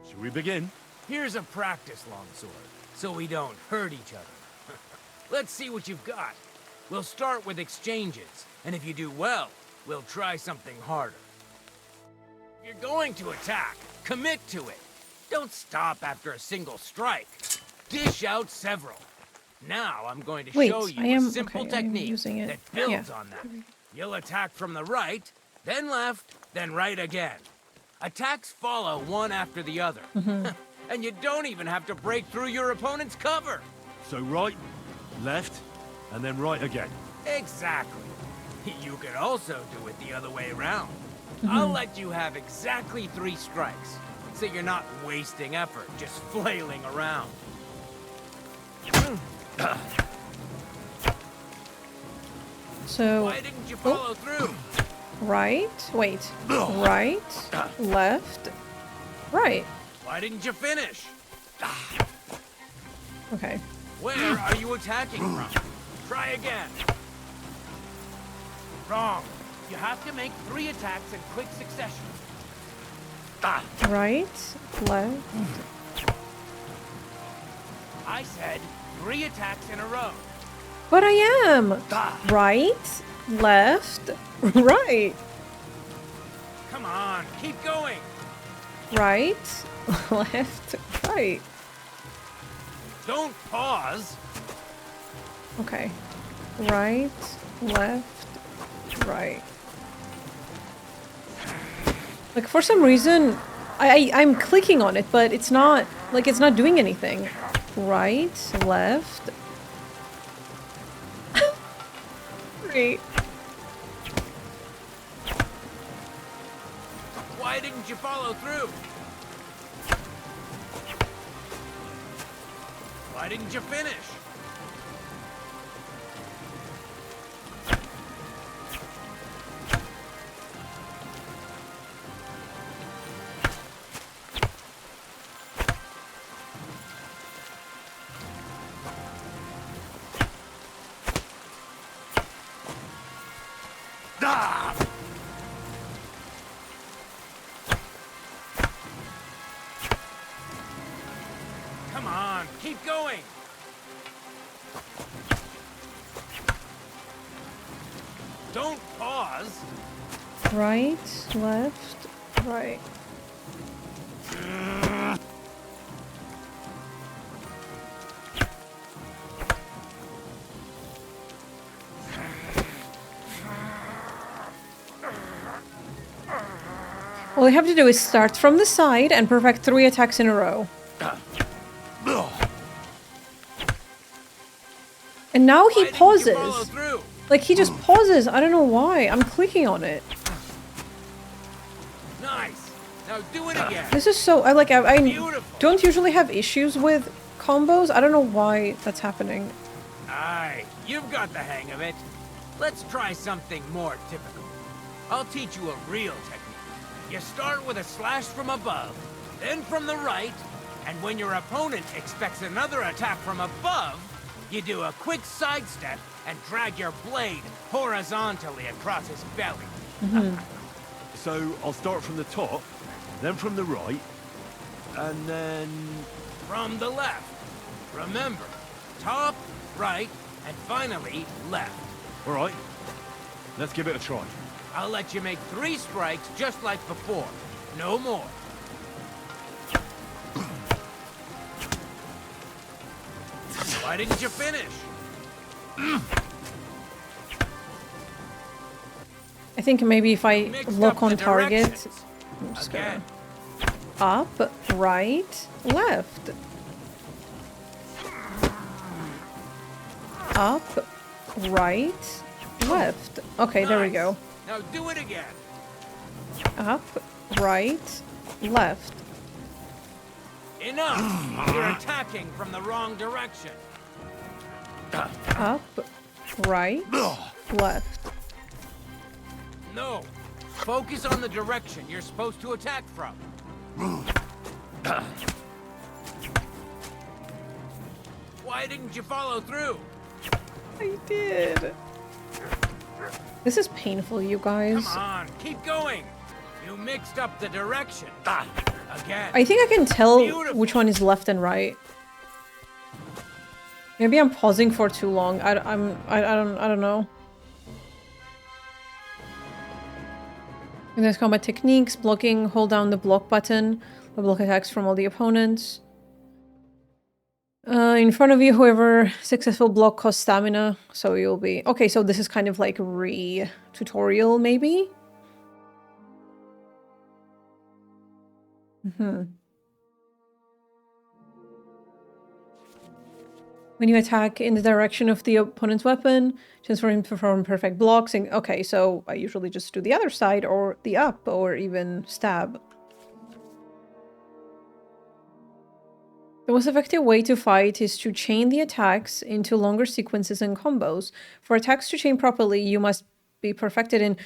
Should we begin? Here's a practice longsword, so we don't hurt each other. Let's see what you've got. We'll start with exchanges, and if you do well, we'll try something harder. If you're going to attack, commit to it. Don't stop after a single strike. Dish out several. Now I'm going to show you a simple technique that builds on that. You'll attack from the right, then left, then right again. Attacks follow one after the other. And you don't even have to break through your opponent's cover. So right, left, and then right again. Exactly. You can also do it the other way around. I'll let you have exactly 3 strikes, so you're not wasting effort just flailing around. So, why didn't you follow through? Right, wait, right, left, right. Why didn't you finish? Okay. Where are you attacking from? Try again. Wrong. You have to make 3 attacks in quick succession. Right, left. I said 3 attacks in a row. But I am! Right, left, right. Come on, keep going. Right, left, right. Don't pause. Okay. Right, left, right. Like, for some reason, I'm clicking on it, but it's not Like, it's not doing anything. Right, left. Great. Why didn't you follow through? Why didn't you finish? Ah! Come on, keep going. Don't pause. Right, left, right. All you have to do is start from the side and perfect 3 attacks in a row. And now he pauses. Like, he just pauses. I don't know why. I'm clicking on it. Nice. Now do it again. This is so... I don't usually have issues with combos. I don't know why that's happening. Aye, you've got the hang of it. Let's try something more typical. I'll teach you a real technique. You start with a slash from above, then from the right, and when your opponent expects another attack from above, you do a quick sidestep and drag your blade horizontally across his belly. So I'll start from the top, then from the right, and then... From the left. Remember, top, right, and finally left. All right, let's give it a try. I'll let you make 3 strikes just like before. No more. Why didn't you finish? I think maybe if I Mixed look up on the target... directions. I'm just Again. gonna... Up, right, left. Up, right, left. Okay, there we Nice. go. Now do it again. Up, right, left. Enough! You're attacking from the wrong direction. Up, right, left. No. Focus on the direction you're supposed to attack from. Why didn't you follow through? I did. This is painful, you guys. Come on, keep going. You mixed up the direction. Again. I think I can tell Beautiful. which one is left and right. Maybe I'm pausing for too long. I don't know. And there's combat techniques, blocking, hold down the block button, to block attacks from all the opponents. In front of you, whoever successful block costs stamina, so you'll be... Okay, so this is kind of like re-tutorial, maybe? When you attack in the direction of the opponent's weapon, chance for him to perform perfect blocks. And okay, so I usually just do the other side, or the up, or even stab. The most effective way to fight is to chain the attacks into longer sequences and combos. For attacks to chain properly, you must be perfected in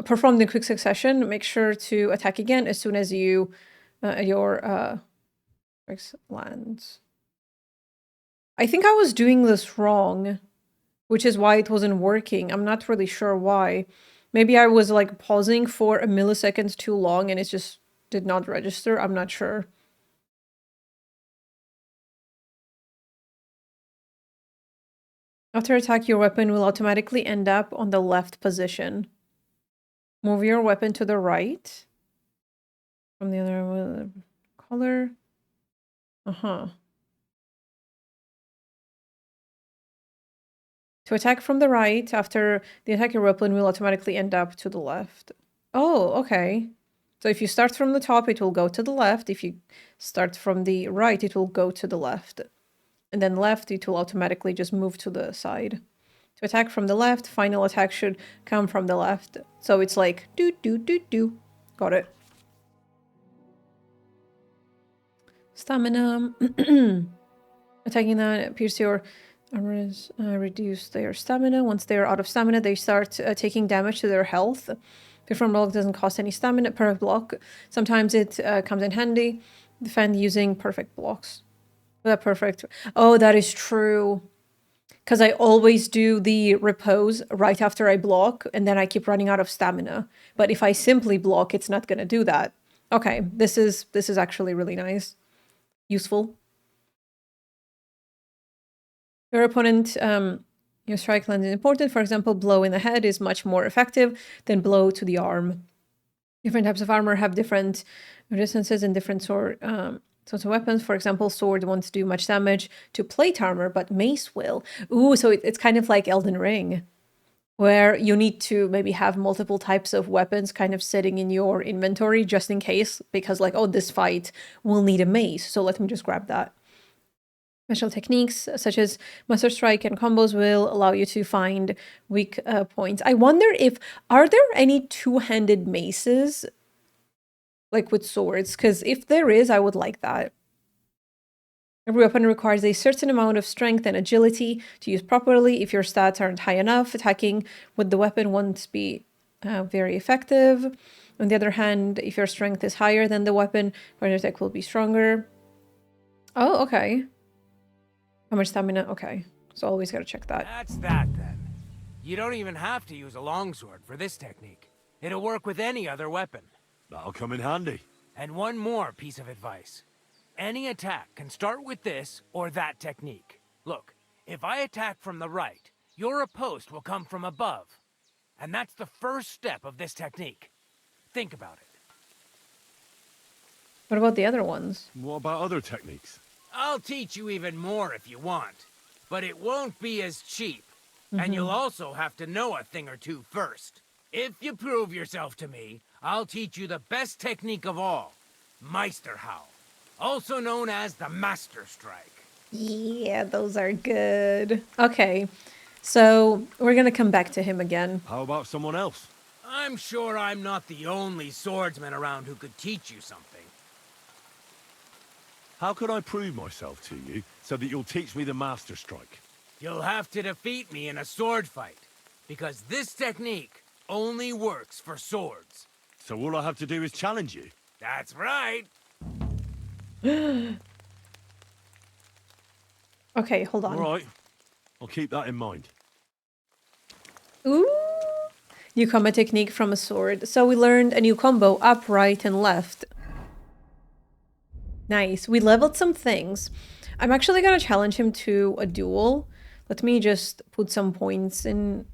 performed in quick succession. Make sure to attack again as soon as you lands. I think I was doing this wrong, which is why it wasn't working. I'm not really sure why. Maybe I was like pausing for a millisecond too long and it just did not register. I'm not sure. After attack, your weapon will automatically end up on the left position. Move your weapon to the right. From the other color. To attack from the right, after the attack, your weapon will automatically end up to the left. Oh, okay. So if you start from the top, it will go to the left. If you start from the right, it will go to the left. And then left, it will automatically just move to the side. To attack from the left, final attack should come from the left. So it's like, do, do, do, do. Got it. Stamina. Attacking that appears your armor is reduced their stamina. Once they are out of stamina, they start taking damage to their health. Different block doesn't cost any stamina. Perfect block. Sometimes it comes in handy. Defend using perfect blocks. Perfect. Oh, that is true. Because I always do the repose right after I block, and then I keep running out of stamina. But if I simply block, it's not going to do that. Okay, this is actually really nice. Useful. Your opponent, your strike length is important. For example, blow in the head is much more effective than blow to the arm. Different types of armor have different resistances and different sorts of weapons. For example, sword won't do much damage to plate armor, but mace will. Ooh, so it's kind of like Elden Ring, where you need to maybe have multiple types of weapons kind of sitting in your inventory just in case, because like, oh, this fight will need a mace, so let me just grab that. Special techniques such as Master Strike and combos will allow you to find weak points. I wonder are there any two-handed maces like with swords? Because if there is, I would like that. Every weapon requires a certain amount of strength and agility to use properly. If your stats aren't high enough, attacking with the weapon won't be very effective. On the other hand, if your strength is higher than the weapon, your attack will be stronger. Oh, okay. How much stamina? Okay. So always gotta check that. That's that, then. You don't even have to use a longsword for this technique. It'll work with any other weapon. That'll come in handy. And one more piece of advice. Any attack can start with this or that technique. Look, if I attack from the right, your riposte will come from above. And that's the first step of this technique. Think about it. What about the other ones? What about other techniques? I'll teach you even more if you want, but it won't be as cheap. And you'll also have to know a thing or two first. If you prove yourself to me, I'll teach you the best technique of all, Meisterhowl, also known as the Master Strike. Yeah, those are good. Okay, so we're gonna come back to him again. How about someone else? I'm sure I'm not the only swordsman around who could teach you something. How could I prove myself to you so that you'll teach me the Master Strike? You'll have to defeat me in a sword fight, because this technique only works for swords. So all I have to do is challenge you? That's right. Okay, hold on. All right. I'll keep that in mind. Ooh! New combat technique from a sword. So we learned a new combo, up, right, and left. Nice. We leveled some things. I'm actually gonna challenge him to a duel. Let me just put some points in.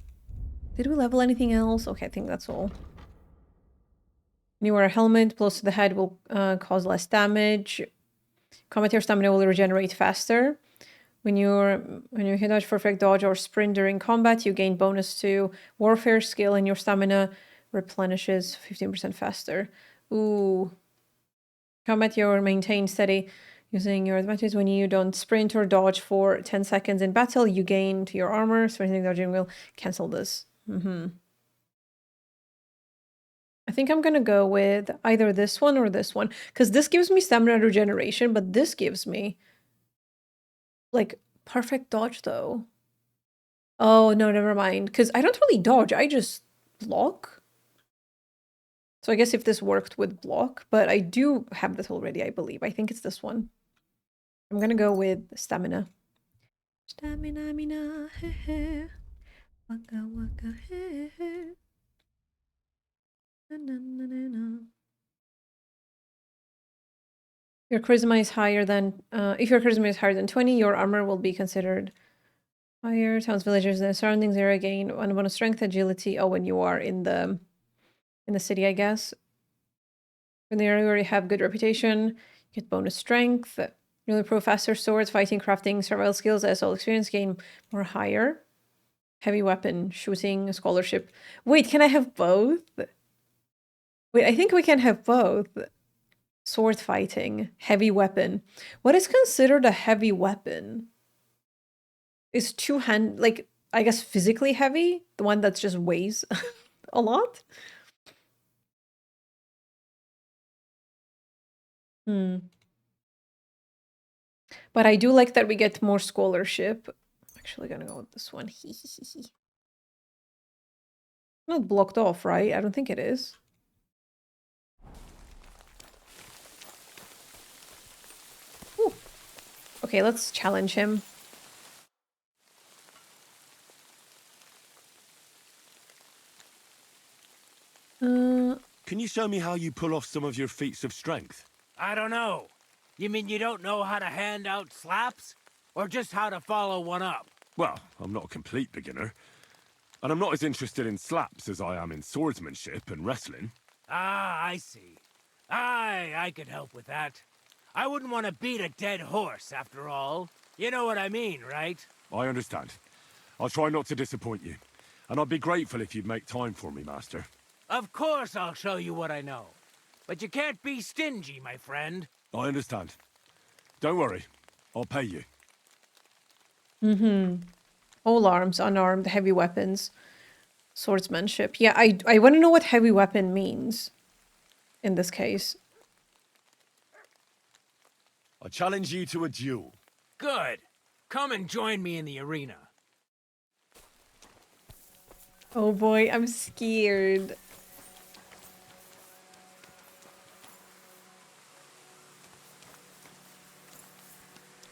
Did we level anything else? Okay, I think that's all. When you wear a helmet, blows to the head will cause less damage. Combat your stamina will regenerate faster. When you hit dodge, perfect dodge, or sprint during combat, you gain bonus to warfare skill, and your stamina replenishes 15% faster. Ooh. Combat your maintain steady using your advantage. When you don't sprint or dodge for 10 seconds in battle, you gain to your armor. Sprinting dodging will cancel this. I think I'm gonna go with either this one or this one, because this gives me stamina regeneration, but this gives me like perfect dodge though. Oh no, never mind, because I don't really dodge, I just block. So I guess if this worked with block, but I do have this already, I believe. I think it's this one. I'm gonna go with stamina. Stamina, mina, he he. Waka waka he he. Na, na, na, na, na. Your charisma is higher than, if your charisma is higher than 20, your armor will be considered higher. Towns, villagers, and surroundings area gain 1 bonus strength, agility. Oh, when you are in the city, I guess. In the area where you have good reputation, you get bonus strength. Really pro faster swords, fighting, crafting, survival skills, as all experience gain more higher. Heavy weapon, shooting, scholarship. Wait, can I have both? Wait, I think we can have both. Sword fighting, heavy weapon. What is considered a heavy weapon? Is two-hand, like, I guess physically heavy? The one that just weighs a lot? Hmm. But I do like that we get more scholarship. I'm actually gonna go with this one. Not blocked off, right? I don't think it is. Ooh. Okay, let's challenge him. Can you show me how you pull off some of your feats of strength? I don't know. You mean you don't know how to hand out slaps? Or just how to follow one up? Well, I'm not a complete beginner. And I'm not as interested in slaps as I am in swordsmanship and wrestling. Ah, I see. I could help with that. I wouldn't want to beat a dead horse, after all. You know what I mean, right? I understand. I'll try not to disappoint you. And I'd be grateful if you'd make time for me, Master. Of course I'll show you what I know. But you can't be stingy, my friend. I understand. Don't worry. I'll pay you. All arms, unarmed, heavy weapons, swordsmanship. Yeah, I want to know what heavy weapon means in this case. I challenge you to a duel. Good. Come and join me in the arena. Oh boy, I'm scared.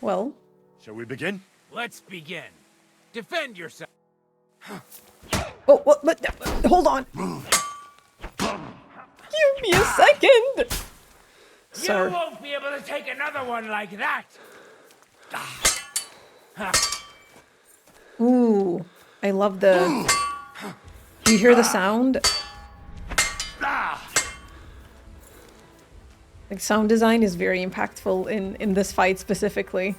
Well, Shall we begin? Let's begin. Defend yourself. oh, what, hold on. Give me a second. Sir. You won't be able to take another one like that. Ooh, I love the... Do you hear the sound? Like, sound design is very impactful in this fight specifically.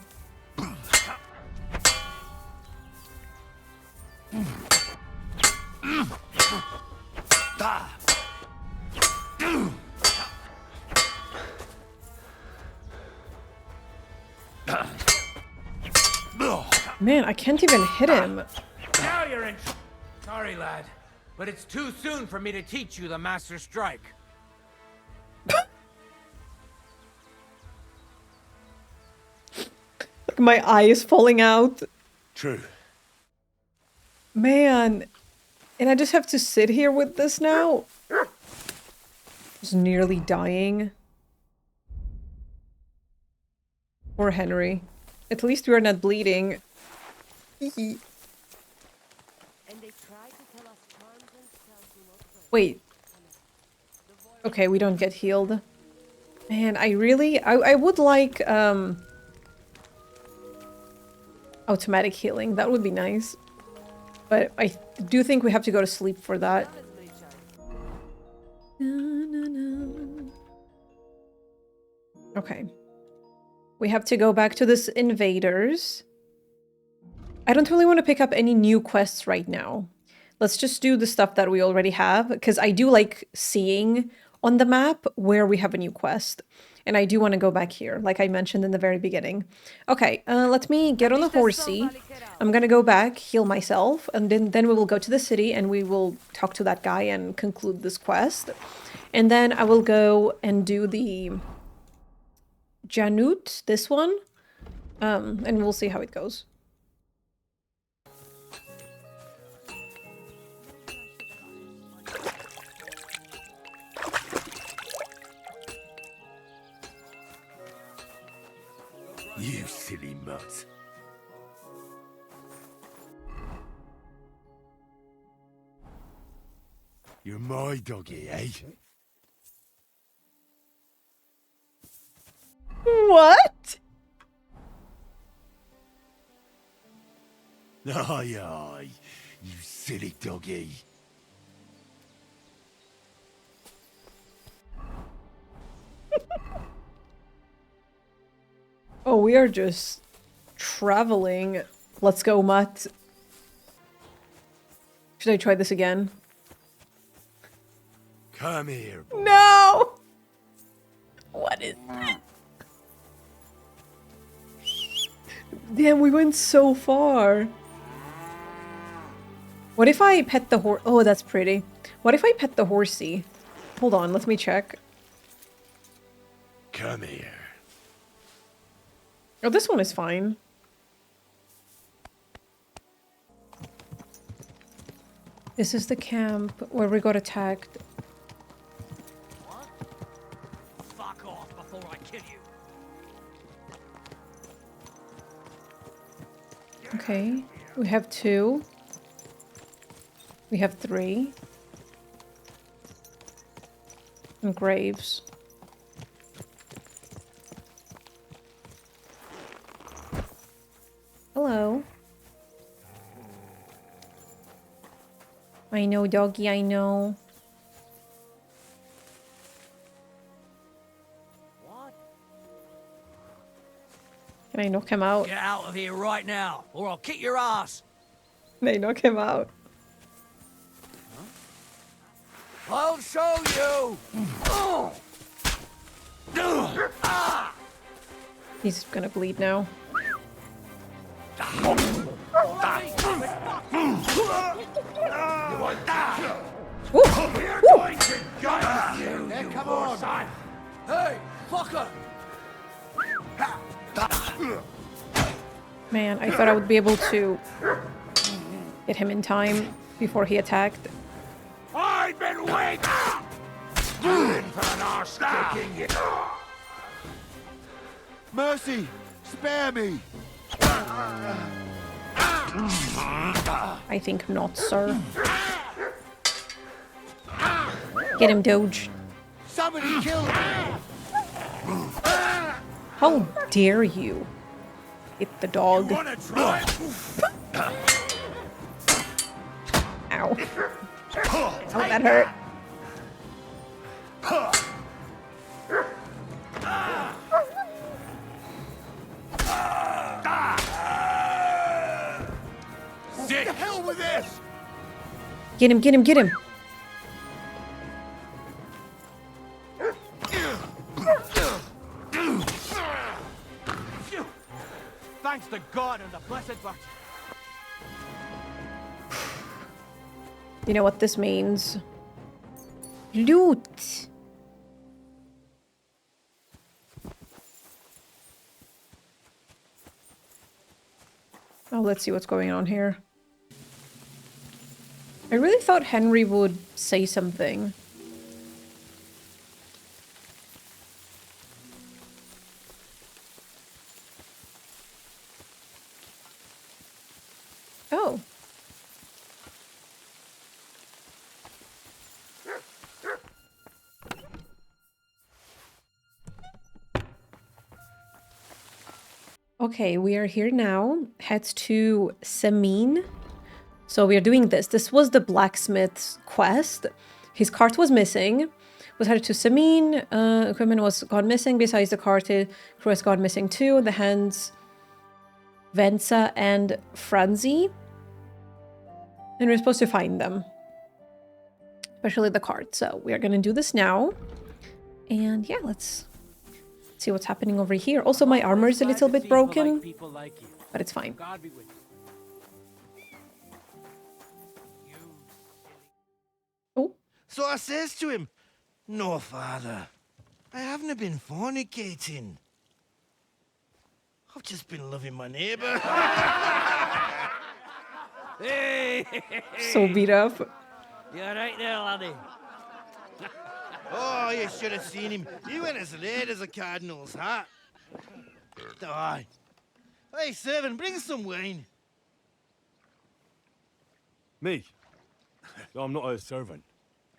Man, I can't even hit him. Now you're in. Sorry, lad, but it's too soon for me to teach you the Master Strike. Like, my eye is falling out. True. Man, and I just have to sit here with this now? Just nearly dying. Poor Henry. At least we're not bleeding. Wait. Okay, we don't get healed. Man, I would like, automatic healing. That would be nice. But I do think we have to go to sleep for that. Okay. We have to go back to this invaders. I don't really want to pick up any new quests right now. Let's just do the stuff that we already have, because I do like seeing on the map where we have a new quest. And I do want to go back here, like I mentioned in the very beginning. Okay, let me get on the horsey. I'm gonna go back, heal myself, and then we will go to the city and we will talk to that guy and conclude this quest. And then I will go and do the Janut, this one, and we'll see how it goes. You silly mutt. You're my doggy, eh? What? Aye, aye, you silly doggy. Oh, we are just traveling. Let's go, Mutt. Should I try this again? Come here, boy. No! What is that? Damn, we went so far. What if I pet the horse? Oh, that's pretty. What if I pet the horsey? Hold on, let me check. Come here. Oh, this one is fine. This is the camp where we got attacked. What? Fuck off before I kill you. Okay, we have 2. We have 3. And graves. Hello. I know, doggy, I know. What? Can I knock him out? Get out of here right now, or I'll kick your ass. Can I knock him out? I'll show you. He's gonna bleed now. Woo! Woo! Yeah, come on. Hey, fucker! Man, I thought I would be able to get him in time before he attacked. I've been waiting! You in for an arse kicking, you. Mercy! Spare me! I think not, sir. Get him, Doge. Somebody killed me! How dare you hit the dog? Wanna try? Ow. Oh, that hurt. The hell with this! Get him, get him, get him. Thanks to God and the Blessed Virgin. You know what this means? Loot. Oh, let's see what's going on here. I really thought Henry would say something. Oh. Okay, we are here now. Heads to Samin. So we are doing this. This was the blacksmith's quest. His cart was missing. Was headed to Samin. Equipment was gone missing. Besides the cart, crew has gone missing too. The hands, Venza and Franzi. And we're supposed to find them. Especially the cart. So we are going to do this now. And yeah, let's see what's happening over here. Also, my armor is a little bit broken. But it's fine. Oh. So I says to him, "No, father, I haven't been fornicating. I've just been loving my neighbour." Hey! So beat up. You alright there, laddie? Oh, you should have seen him. He went as red as a cardinal's hat. Aye. Hey, servant, bring some wine. Me? I'm not a servant.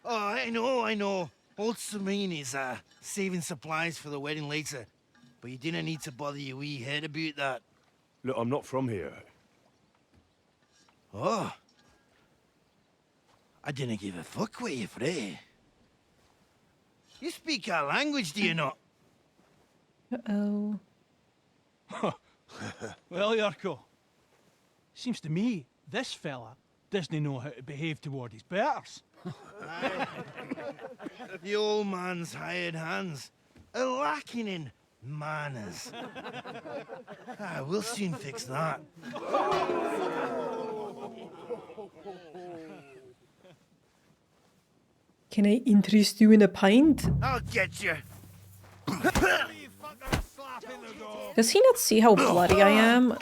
Oh, I know. Old Samin is saving supplies for the wedding later. But you didn't need to bother your wee head about that. Look, I'm not from here. Oh. I didn't give a fuck what you frae. You speak our language, do you not? Uh-oh. Well, Yarko, seems to me this fella doesn't know how to behave toward his betters. The old man's hired hands. are lacking in manners. We'll soon fix that. Can I interest you in a pint? I'll get you. Does he not see how bloody I am?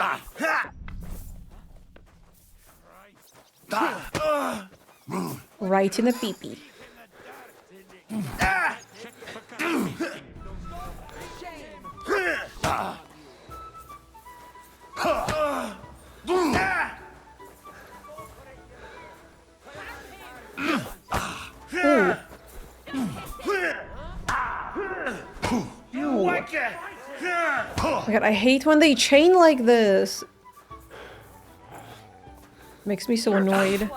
Right in the pee-pee. Oh my god, I hate when they chain like this. Makes me so annoyed.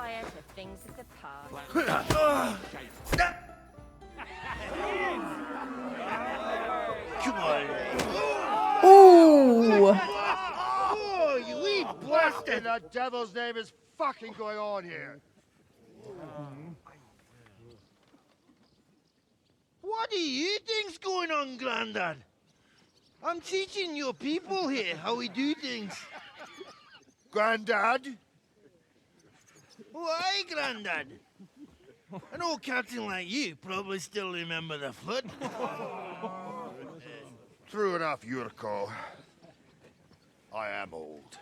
Ooh! Oh, you wee blasted! The devil's name is fucking going on here. What do you think's going on, Grandad? I'm teaching your people here how we do things. Grandad? Why, Grandad? An old captain like you probably still remember the flood. True enough, Yurko. I am old.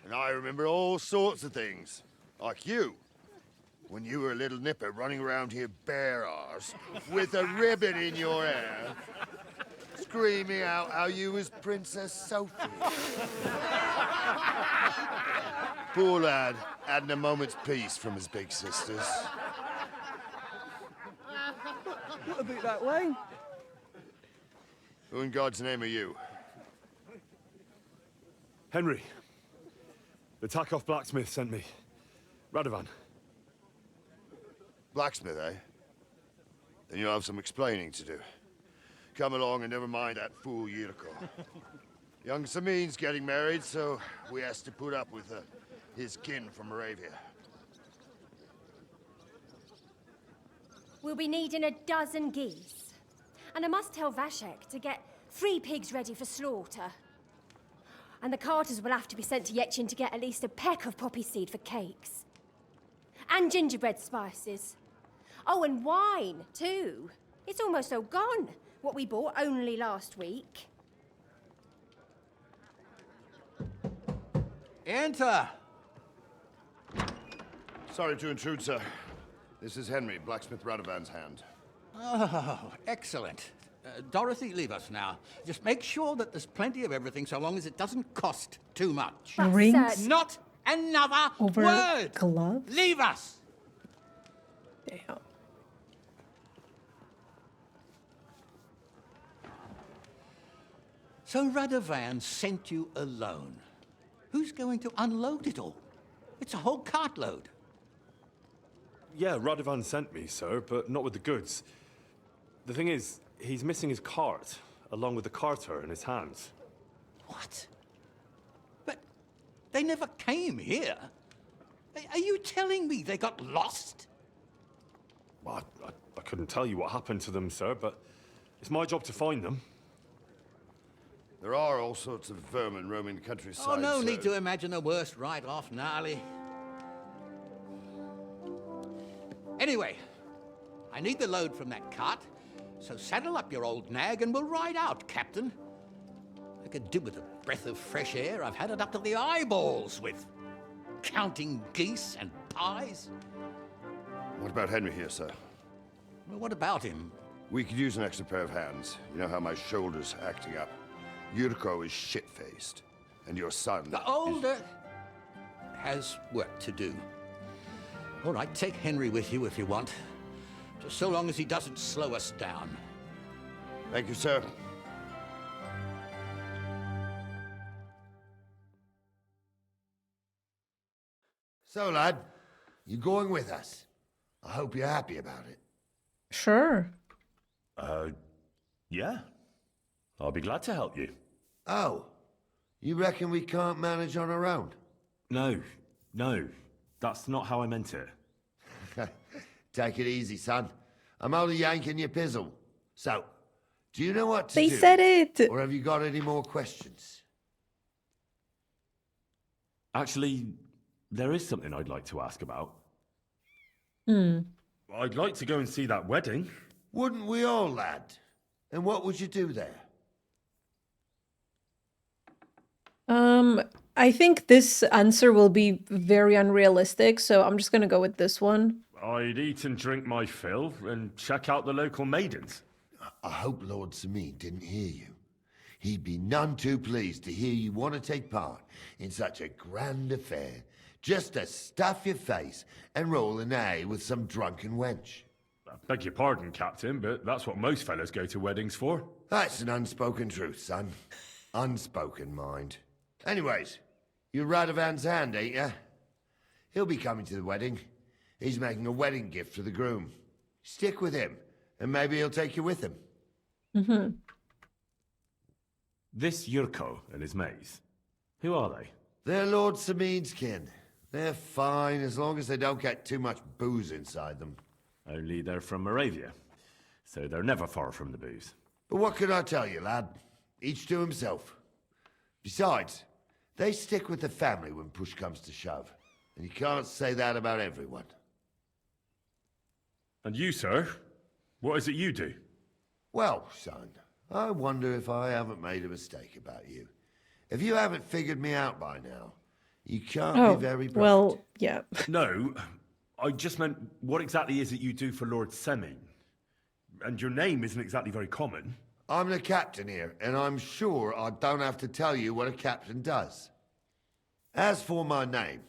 And I remember all sorts of things. Like you. When you were a little nipper running around here bare arse, with a ribbon in your hair, screaming out how you was Princess Sophie. Poor lad, hadn't a moment's peace from his big sisters. What about that wine? Who in God's name are you? Henry. The Takeoff blacksmith sent me. Radovan. Blacksmith, eh? Then you'll have some explaining to do. Come along and never mind that fool Yurko. Young Samin's getting married, so we has to put up with his kin from Moravia. We'll be needing a dozen geese. And I must tell Vashek to get 3 pigs ready for slaughter. And the carters will have to be sent to Yechin to get at least a peck of poppy seed for cakes. And gingerbread spices. Oh, and wine, too. It's almost all gone, what we bought only last week. Enter! Sorry to intrude, sir. This is Henry, blacksmith Radovan's hand. Oh, excellent. Dorothy, leave us now. Just make sure that there's plenty of everything so long as it doesn't cost too much. Rings Not another over word! gloves? Leave us! Damn. So Radovan sent you alone. Who's going to unload it all? It's a whole cartload. Yeah, Radovan sent me, sir, but not with the goods. The thing is, he's missing his cart, along with the carter in his hands. What? But they never came here. Are you telling me they got lost? Well, I couldn't tell you what happened to them, sir, but it's my job to find them. There are all sorts of vermin roaming the countryside. Oh, no sir. need to imagine the worst right off, gnarly. Anyway, I need the load from that cart, so saddle up your old nag and we'll ride out, Captain. I could do with a breath of fresh air. I've had it up to the eyeballs with counting geese and pies. What about Henry here, sir? Well, what about him? We could use an extra pair of hands. You know how my shoulder's acting up. Yurko is shit-faced, and your son... The older has work to do. All right, take Henry with you if you want. Just so long as he doesn't slow us down. Thank you, sir. So, lad, you going with us? I hope you're happy about it. Sure. Yeah. I'll be glad to help you. Oh, you reckon we can't manage on our own? No. That's not how I meant it. Take it easy, son. I'm only yanking your pizzle. So, Do you know what to They do? said it! Or have you got any more questions? Actually, there is something I'd like to ask about. Hmm. I'd like to go and see that wedding. Wouldn't we all, lad? And what would you do there? I think this answer will be very unrealistic, so I'm just gonna go with this one. I'd eat and drink my fill and check out the local maidens. I hope Lord Sameen didn't hear you. He'd be none too pleased to hear you want to take part in such a grand affair, just to stuff your face and roll an A with some drunken wench. I beg your pardon, Captain, but that's what most fellas go to weddings for. That's an unspoken truth, son. Unspoken, mind. Anyways, you're Radovan's hand, ain't ya? He'll be coming to the wedding. He's making a wedding gift for the groom. Stick with him, and maybe he'll take you with him. Mm-hmm. This Yurko and his mates, who are they? They're Lord Sameen's kin. They're fine as long as they don't get too much booze inside them. Only they're from Moravia, so they're never far from the booze. But what can I tell you, lad? Each to himself. Besides, they stick with the family when push comes to shove. And you can't say that about everyone. And you, sir? What is it you do? Well, son, I wonder if I haven't made a mistake about you. If you haven't figured me out by now, you can't be very bright. Well, yeah. No, I just meant, what exactly is it you do for Lord Seming? And your name isn't exactly very common. I'm the captain here, and I'm sure I don't have to tell you what a captain does. As for my name,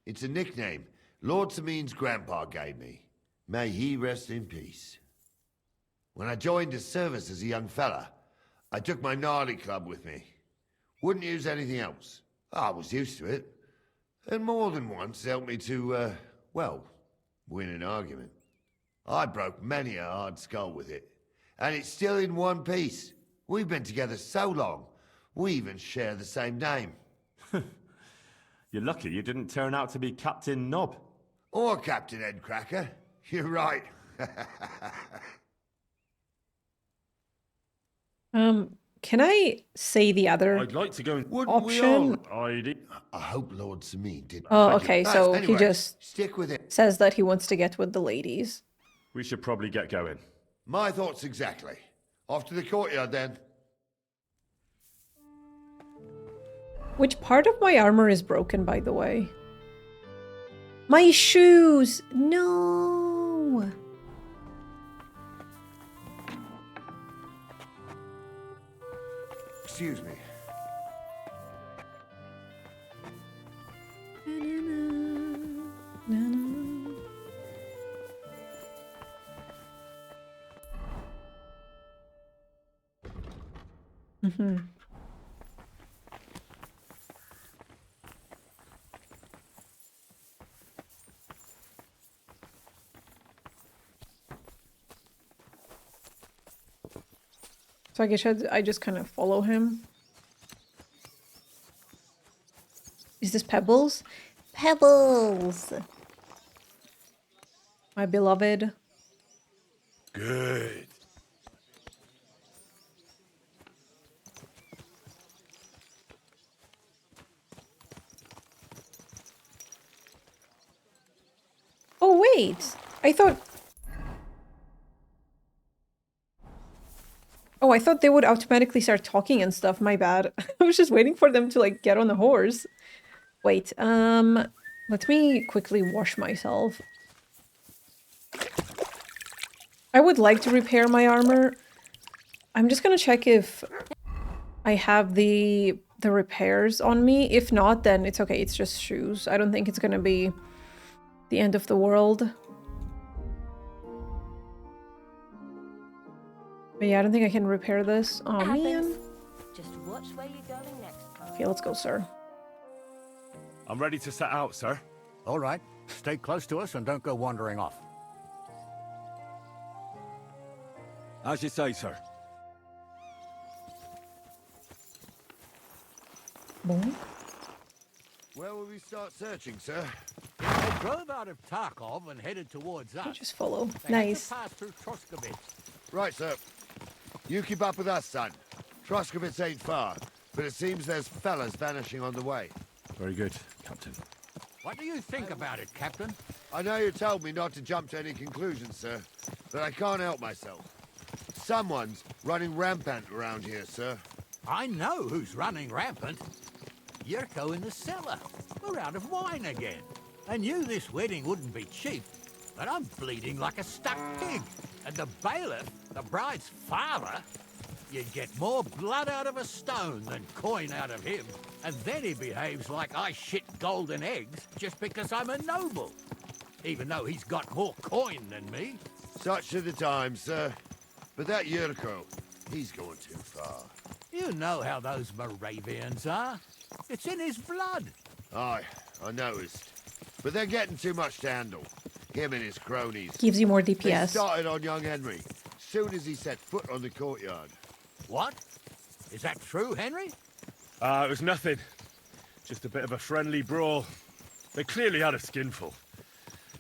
it's a nickname Lord Sameen's grandpa gave me. May he rest in peace. When I joined his service as a young fella, I took my gnarly club with me. Wouldn't use anything else. I was used to it. And more than once helped me to, well, win an argument. I broke many a hard skull with it. And it's still in one piece. We've been together so long, we even share the same name. You're lucky you didn't turn out to be Captain Knob. Or Captain Headcracker. You're right. Can I say the other I'd like to go and... option? I hope Lord Sameen did. Oh, okay, so Anyway, he just stick with it. says that he wants to get with the ladies. We should probably get going. My thoughts exactly. Off to the courtyard then. Which part of my armor is broken, by the way? My shoes! No! Excuse me. Mm-hmm. So I guess I just kind of follow him. Is this Pebbles? Pebbles! My beloved. Good. Oh, wait! I thought... Oh, I thought they would automatically start talking and stuff. My bad. I was just waiting for them to, like, get on the horse. Wait, let me quickly wash myself. I would like to repair my armor. I'm just gonna check if I have the repairs on me. If not, then it's okay. It's just shoes. I don't think it's gonna be the end of the world. But yeah, I don't think I can repair this. Oh man. Just watch where you're going next. Okay, let's go, sir. I'm ready to set out, sir. All right. Stay close to us and don't go wandering off. As you say, sir. Boom. Where will we start searching, sir? They drove out of Tarkov and headed towards us. Just follow. They had to Nice. pass through Troskowitz. Right, sir. You keep up with us, son. Troskovitz ain't far, but it seems there's fellas vanishing on the way. Very good, Captain. What do you think about it, Captain? I know you told me not to jump to any conclusions, sir, but I can't help myself. Someone's running rampant around here, sir. I know who's running rampant. Yurko in the cellar. We're out of wine again. I knew this wedding wouldn't be cheap, but I'm bleeding like a stuck pig. And the bailiff, the bride's father, you'd get more blood out of a stone than coin out of him. And then he behaves like I shit golden eggs just because I'm a noble. Even though he's got more coin than me. Such are the times, sir. But that Yurko, he's going too far. You know how those Moravians are. It's in his blood. Aye, I noticed. But they're getting too much to handle. Him and his cronies. Gives you more They DPS. started on young Henry, soon as he set foot on the courtyard. What? Is that true, Henry? It was nothing. Just a bit of a friendly brawl. They clearly had a skinful.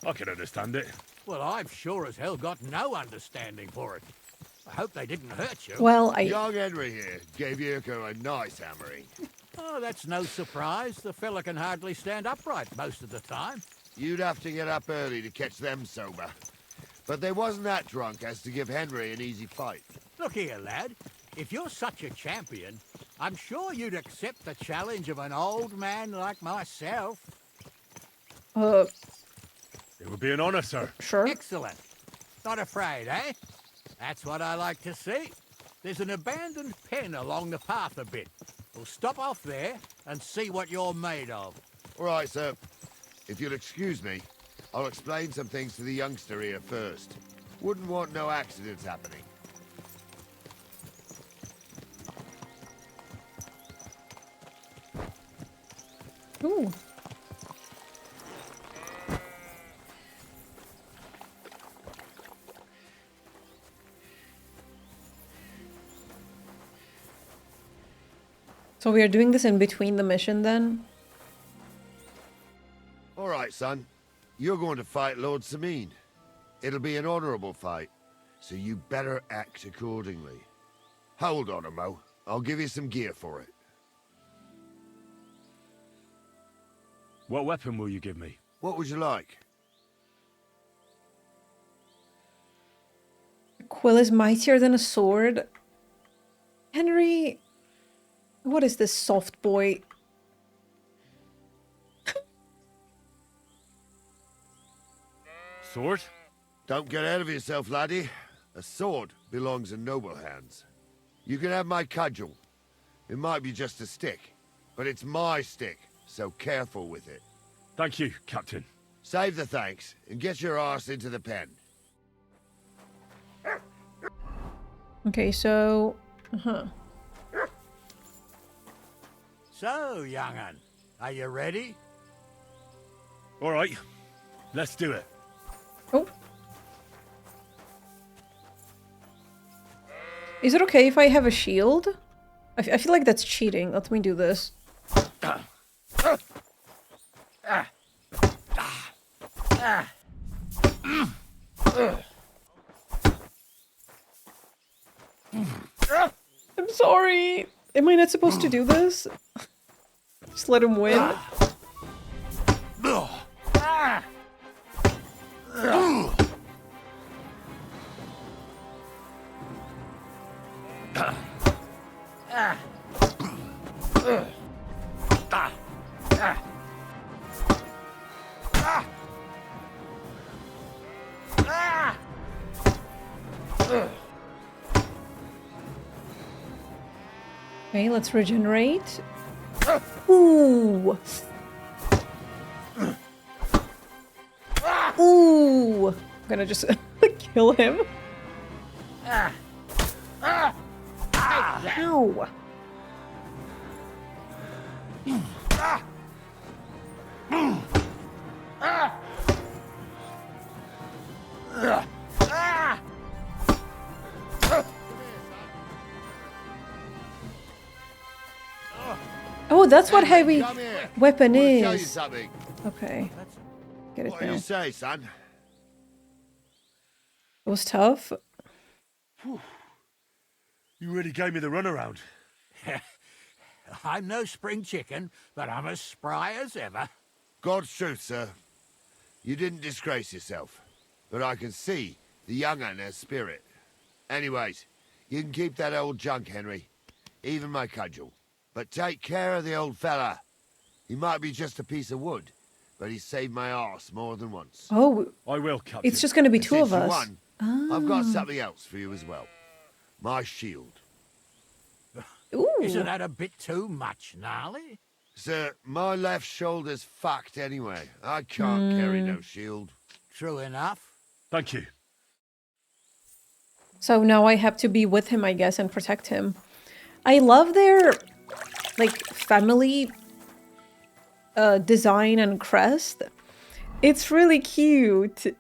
I can understand it. Well, I've sure as hell got no understanding for it. I hope they didn't hurt you. Well, Young Henry here gave Yurko a nice hammering. Oh, that's no surprise. The fella can hardly stand upright most of the time. You'd have to get up early to catch them sober. But they wasn't that drunk as to give Henry an easy fight. Look here, lad. If you're such a champion, I'm sure you'd accept the challenge of an old man like myself. It would be an honor, sir. Sure. Excellent. Not afraid, eh? That's what I like to see. There's an abandoned pen along the path a bit. We'll stop off there and see what you're made of. All right, sir. If you'll excuse me, I'll explain some things to the youngster here first. Wouldn't want no accidents happening. Ooh. So we are doing this in between the mission then? All right, son. You're going to fight Lord Sameen. It'll be an honorable fight, so you better act accordingly. Hold on, Mo. I'll give you some gear for it. What weapon will you give me? What would you like? A quill is mightier than a sword. Henry, what is this soft boy? Sword? Don't get ahead of yourself, laddie. A sword belongs in noble hands. You can have my cudgel. It might be just a stick, but it's my stick, so careful with it. Thank you, Captain. Save the thanks, and get your arse into the pen. Okay, so... So, young'un, are you ready? All right, let's do it. Oh. Is it okay if I have a shield? I feel like that's cheating. Let me do this. I'm sorry. Am I not supposed to do this? Just let him win. Okay, let's regenerate. Ooh. Ooh. I'm gonna just kill him. Ow. Oh, that's what heavy weapon Tell you is. something. Okay. Get it What do now. you say, son? It was tough. You really gave me the runaround. I'm no spring chicken, but I'm as spry as ever. God's truth, sir. You didn't disgrace yourself, but I can see the young un has spirit. Anyways, you can keep that old junk, Henry. Even my cudgel. But take care of the old fella. He might be just a piece of wood, but he saved my arse more than once. Oh, I will, Captain. it's just going to be And two of since you us. won, I've got something else for you as well. My shield. Ooh. Isn't that a bit too much, Gnarly? Sir, my left shoulder's fucked anyway. I can't carry no shield. True enough. Thank you. So now I have to be with him, I guess, and protect him. I love their, like, family design and crest. It's really cute.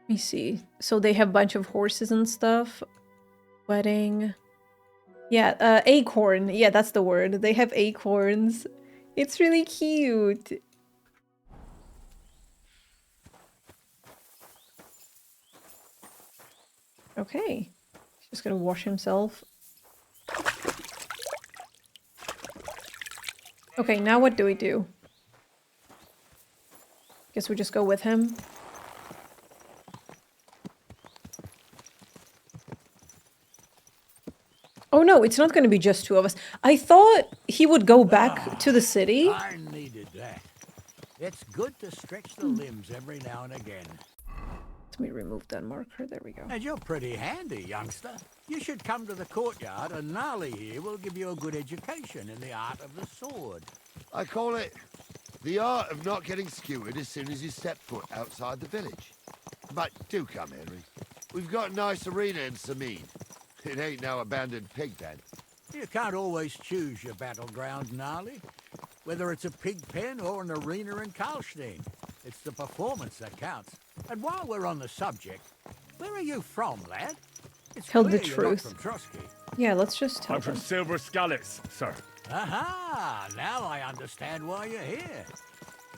Let me see. So they have a bunch of horses and stuff. Wedding. Yeah, acorn. Yeah, that's the word. They have acorns. It's really cute. Okay. He's just gonna wash himself. Okay, now what do we do? Guess we just go with him. Oh no, it's not going to be just two of us. I thought he would go back to the city. I needed that. It's good to stretch the limbs every now and again. Let me remove that marker. There we go. And you're pretty handy, youngster. You should come to the courtyard, and Gnarly here will give you a good education in the art of the sword. I call it the art of not getting skewered as soon as you step foot outside the village. But do come, Henry. We've got a nice arena in Sameen. It ain't no abandoned pig pen. You can't always choose your battleground, Gnarly. Whether it's a pig pen or an arena in Karlstein, it's the performance that counts. And while we're on the subject, where are you from, lad? It's Tell the clear you're not truth. from Trotsky. Yeah, let's just tell I'm from them. Silver Scalets, sir. Aha! Now I understand why you're here.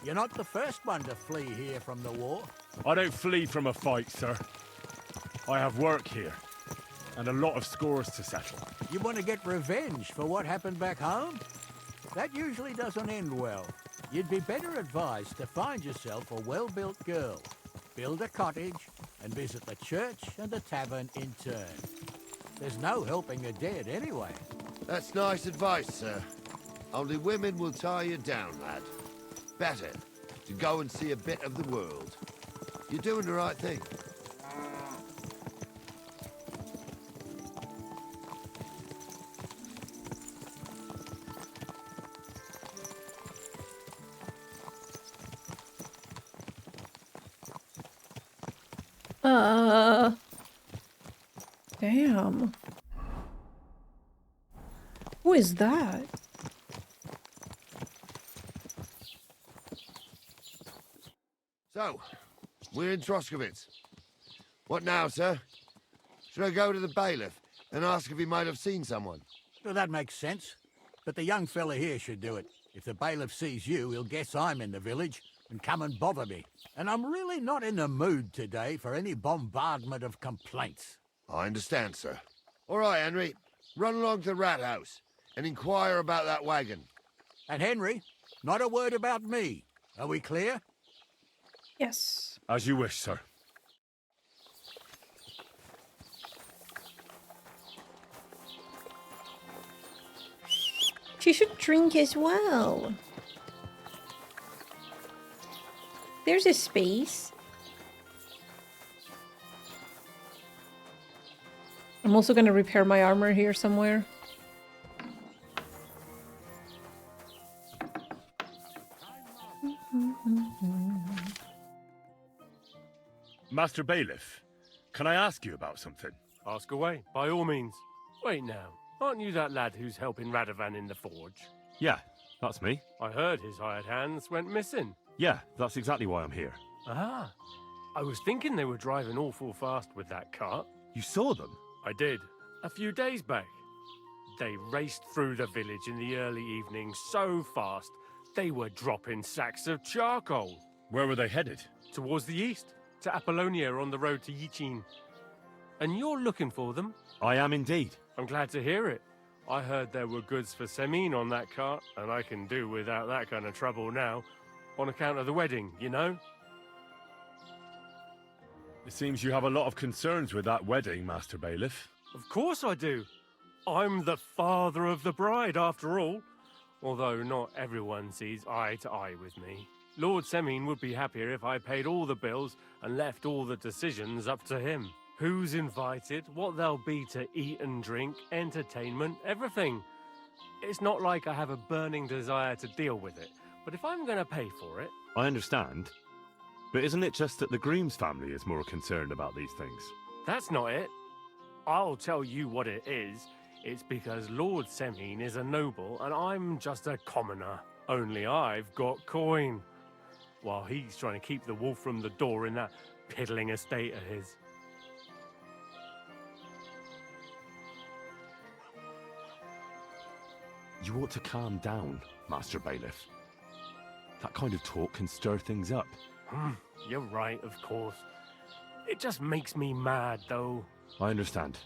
You're not the first one to flee here from the war. I don't flee from a fight, sir. I have work here, and a lot of scores to settle. You want to get revenge for what happened back home? That usually doesn't end well. You'd be better advised to find yourself a well-built girl, build a cottage, and visit the church and the tavern in turn. There's no helping the dead anyway. That's nice advice, sir. Only women will tie you down, lad. Better to go and see a bit of the world. You're doing the right thing. Damn. Who is that? So, we're in Troskowitz. What now, sir? Should I go to the bailiff and ask if he might have seen someone? Well, that makes sense. But the young fella here should do it. If the bailiff sees you, he'll guess I'm in the village and come and bother me. And I'm really not in the mood today for any bombardment of complaints. I understand, sir. All right, Henry. Run along to the rat house and inquire about that wagon. And Henry, not a word about me. Are we clear? Yes. As you wish, sir. She should drink as well. There's a space. I'm also going to repair my armor here somewhere. Master Bailiff, can I ask you about something? Ask away, by all means. Wait now, aren't you that lad who's helping Radovan in the forge? Yeah, that's me. I heard his hired hands went missing. Yeah, that's exactly why I'm here. Ah, I was thinking they were driving awful fast with that cart. You saw them? I did, a few days back. They raced through the village in the early evening so fast, they were dropping sacks of charcoal. Where were they headed? Towards the east. to Apollonia on the road to Yichin. And you're looking for them? I am indeed. I'm glad to hear it. I heard there were goods for Semin on that cart, and I can do without that kind of trouble now, on account of the wedding, you know? It seems you have a lot of concerns with that wedding, Master Bailiff. Of course I do. I'm the father of the bride, after all. Although not everyone sees eye to eye with me. Lord Semin would be happier if I paid all the bills and left all the decisions up to him. Who's invited, what there'll be to eat and drink, entertainment, everything. It's not like I have a burning desire to deal with it, but if I'm going to pay for it... I understand. But isn't it just that the groom's family is more concerned about these things? That's not it. I'll tell you what it is. It's because Lord Semin is a noble and I'm just a commoner. Only I've got coin. While he's trying to keep the wolf from the door in that piddling estate of his. You ought to calm down, Master Bailiff. That kind of talk can stir things up. You're right, of course. It just makes me mad, though. I understand.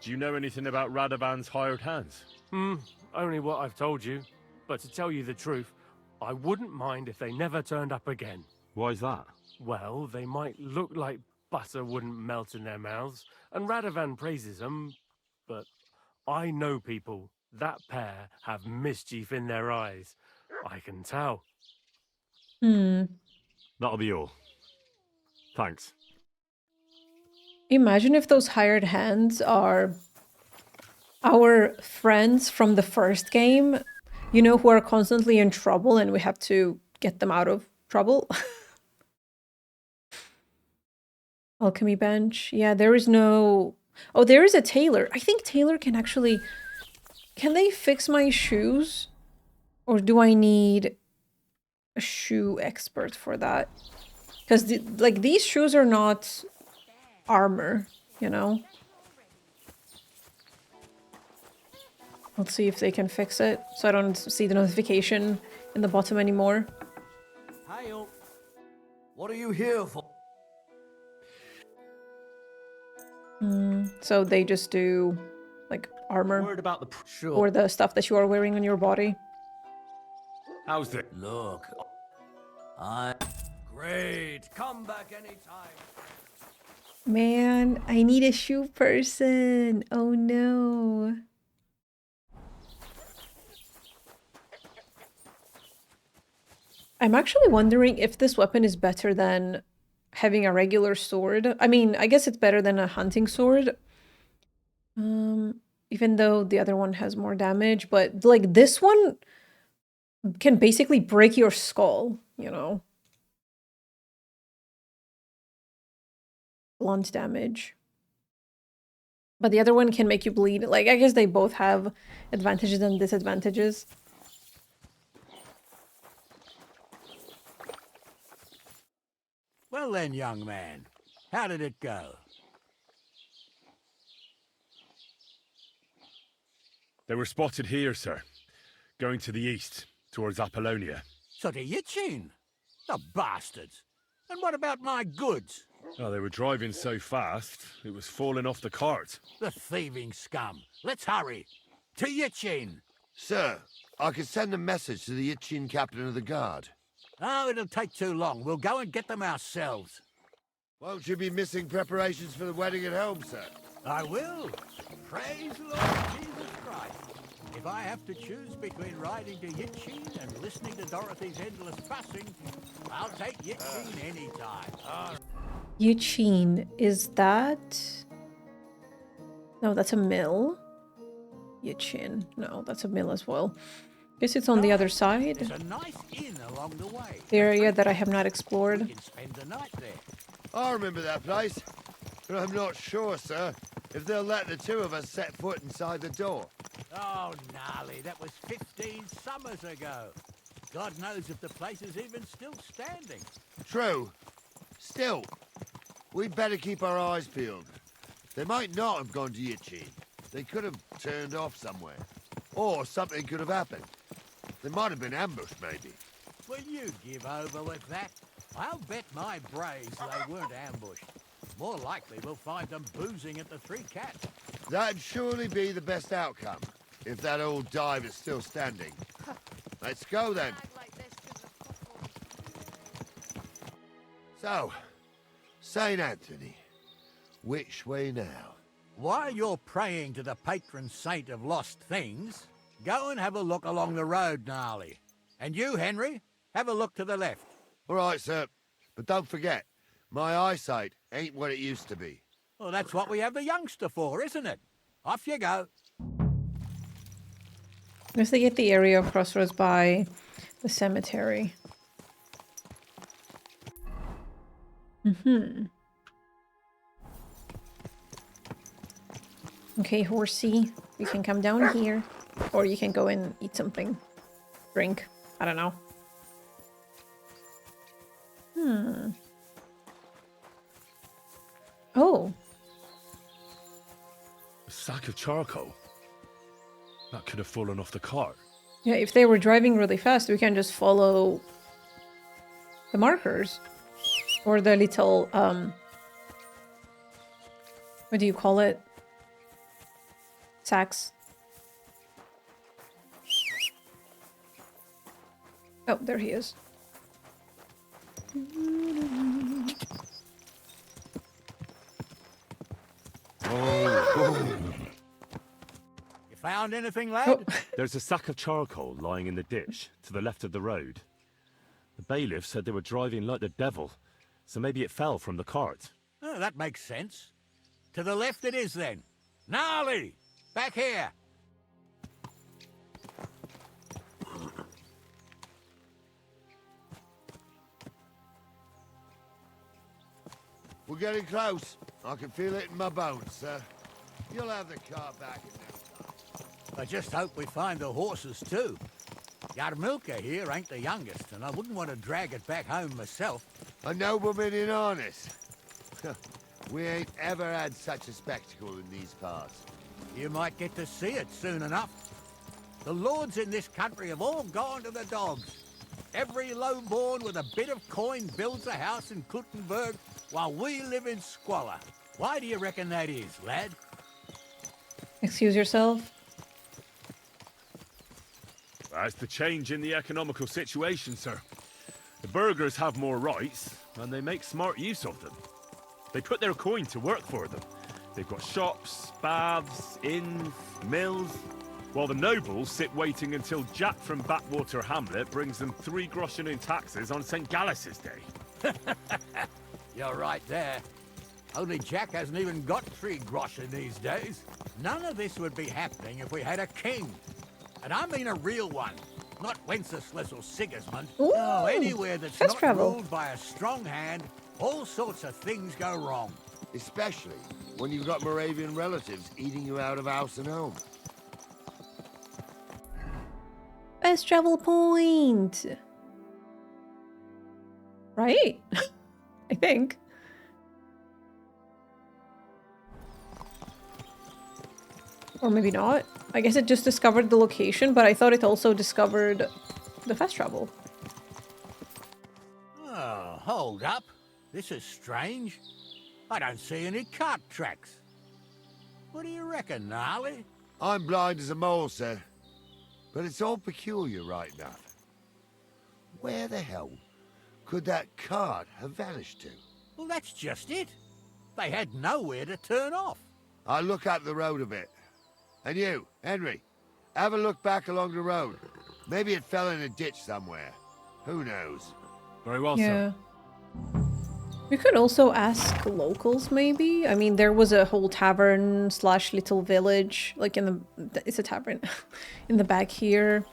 Do you know anything about Radovan's hired hands? Only what I've told you. But to tell you the truth, I wouldn't mind if they never turned up again. Why's that? Well, they might look like butter wouldn't melt in their mouths, and Radovan praises them, but I know people. That pair have mischief in their eyes. I can tell. That'll be all. Thanks. Imagine if those hired hands are our friends from the first game, you know, who are constantly in trouble and we have to get them out of trouble. Alchemy bench. Yeah, there is no... Oh, there is a tailor. I think tailor can actually... Can they fix my shoes? Or do I need a shoe expert for that? Because, like, these shoes are not armor, you know? Let's see if they can fix it, so I don't see the notification in the bottom anymore. Hi, what are you here for? So they just do, like, armor. Worried about the or the stuff that you are wearing on your body. How's it? Look, great. Come back anytime. Man, I need a shoe person. Oh no. I'm actually wondering if this weapon is better than having a regular sword. I mean, I guess it's better than a hunting sword. Even though the other one has more damage, but like this one can basically break your skull, you know? Blunt damage. But the other one can make you bleed. Like, I guess they both have advantages and disadvantages. Well then, young man, how did it go? They were spotted here, sir. Going to the east, towards Apollonia. So to Yichin? The bastards! And what about my goods? Oh, they were driving so fast, it was falling off the cart. The thieving scum! Let's hurry! To Yichin! Sir, I could send a message to the Yichin captain of the guard. Oh, it'll take too long. We'll go and get them ourselves. Won't you be missing preparations for the wedding at home, sir? I will. Praise the Lord Jesus Christ. If I have to choose between riding to Yichin and listening to Dorothy's endless fussing, I'll take Yichin any time. Yichin, is that... No, that's a mill. Yichin. No, that's a mill as well. Guess it's on the other side. There's a nice inn along the way. The area that I have not explored. We can spend the night there. I remember that place, but I'm not sure, sir, if they'll let the two of us set foot inside the door. Oh, gnarly, that was 15 summers ago. God knows if the place is even still standing. True. Still, we'd better keep our eyes peeled. They might not have gone to Yichin. They could have turned off somewhere. Or something could have happened. They might have been ambushed, maybe. Will you give over with that? I'll bet my braves they weren't ambushed. More likely we'll find them boozing at the Three Cats. That'd surely be the best outcome, if that old dive is still standing. Let's go then. So, St. Anthony, which way now? While you're praying to the patron saint of lost things, go and have a look along the road, Gnarly. And you, Henry, have a look to the left. All right, sir. But don't forget, my eyesight ain't what it used to be. Well, that's what we have the youngster for, isn't it? Off you go. Let's get the area of crossroads by the cemetery. Okay, horsey, you can come down here. Or you can go and eat something. Drink. I don't know. Oh. A sack of charcoal? That could have fallen off the cart. Yeah, if they were driving really fast, we can just follow the markers. Or the little, what do you call it? Sacks. Oh, there he is. You found anything, lad? There's a sack of charcoal lying in the ditch to the left of the road. The bailiff said they were driving like the devil, so maybe it fell from the cart. Oh, that makes sense. To the left it is, then. Gnarly! Back here! We're getting close. I can feel it in my bones, sir. You'll have the car back in no time. I just hope we find the horses, too. Yarmilka here ain't the youngest, and I wouldn't want to drag it back home myself. A nobleman in harness. We ain't ever had such a spectacle in these parts. You might get to see it soon enough. The lords in this country have all gone to the dogs. Every lowborn with a bit of coin builds a house in Kuttenberg, while we live in squalor. Why do you reckon that is, lad? Excuse yourself. That's the change in the economical situation, sir. The burghers have more rights, and they make smart use of them. They put their coin to work for them. They've got shops, baths, inns, mills, while the nobles sit waiting until Jack from Backwater Hamlet brings them 3 groschen in taxes on St. Gallus's Day. You're right there. Only Jack hasn't even got 3 groschen these days. None of this would be happening if we had a king. And I mean a real one. Not Wenceslas or Sigismund. Ooh, no, anywhere that's fast not travel. ruled by a strong hand, all sorts of things go wrong. Especially when you've got Moravian relatives eating you out of house and home. Best travel point! Right? I think. Or maybe not. I guess it just discovered the location, but I thought it also discovered the fast travel. Oh, hold up. This is strange. I don't see any cart tracks. What do you reckon, Gnarly? I'm blind as a mole, sir. But it's all peculiar right enough. Where the hell could that cart have vanished to? Well, that's just it. They had nowhere to turn off. I'll look up the road a bit. And you, Henry, have a look back along the road. Maybe it fell in a ditch somewhere. Who knows? Very well, Yeah. sir. We could also ask locals, maybe? I mean, there was a whole tavern slash little village, like in the... It's a tavern. in the back here.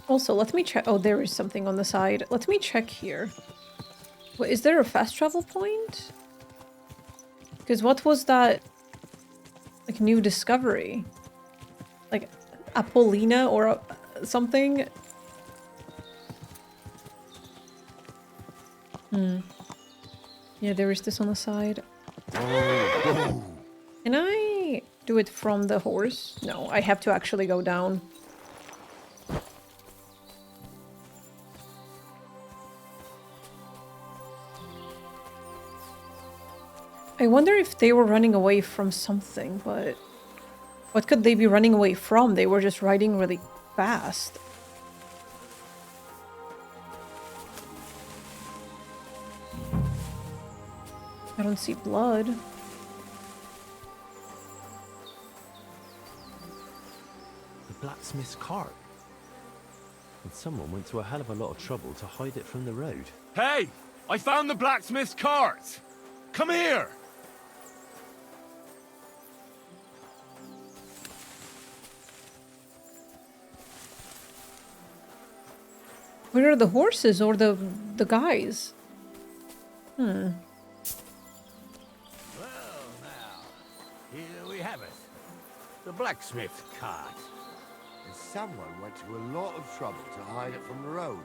Also, let me check... Oh, there is something on the side. Let me check here. Wait, is there a fast travel point? Because what was that... Like, new discovery? Like, Apollina or something? Yeah, there is this on the side. Can I do it from the horse? No, I have to actually go down. I wonder if they were running away from something, but what could they be running away from? They were just riding really fast. I don't see blood. The blacksmith's cart. And someone went to a hell of a lot of trouble to hide it from the road. Hey! I found the blacksmith's cart! Come here! Where are the horses or the guys? Hmm. Well, now, here we have it. The blacksmith's cart. And someone went to a lot of trouble to hide it from the road.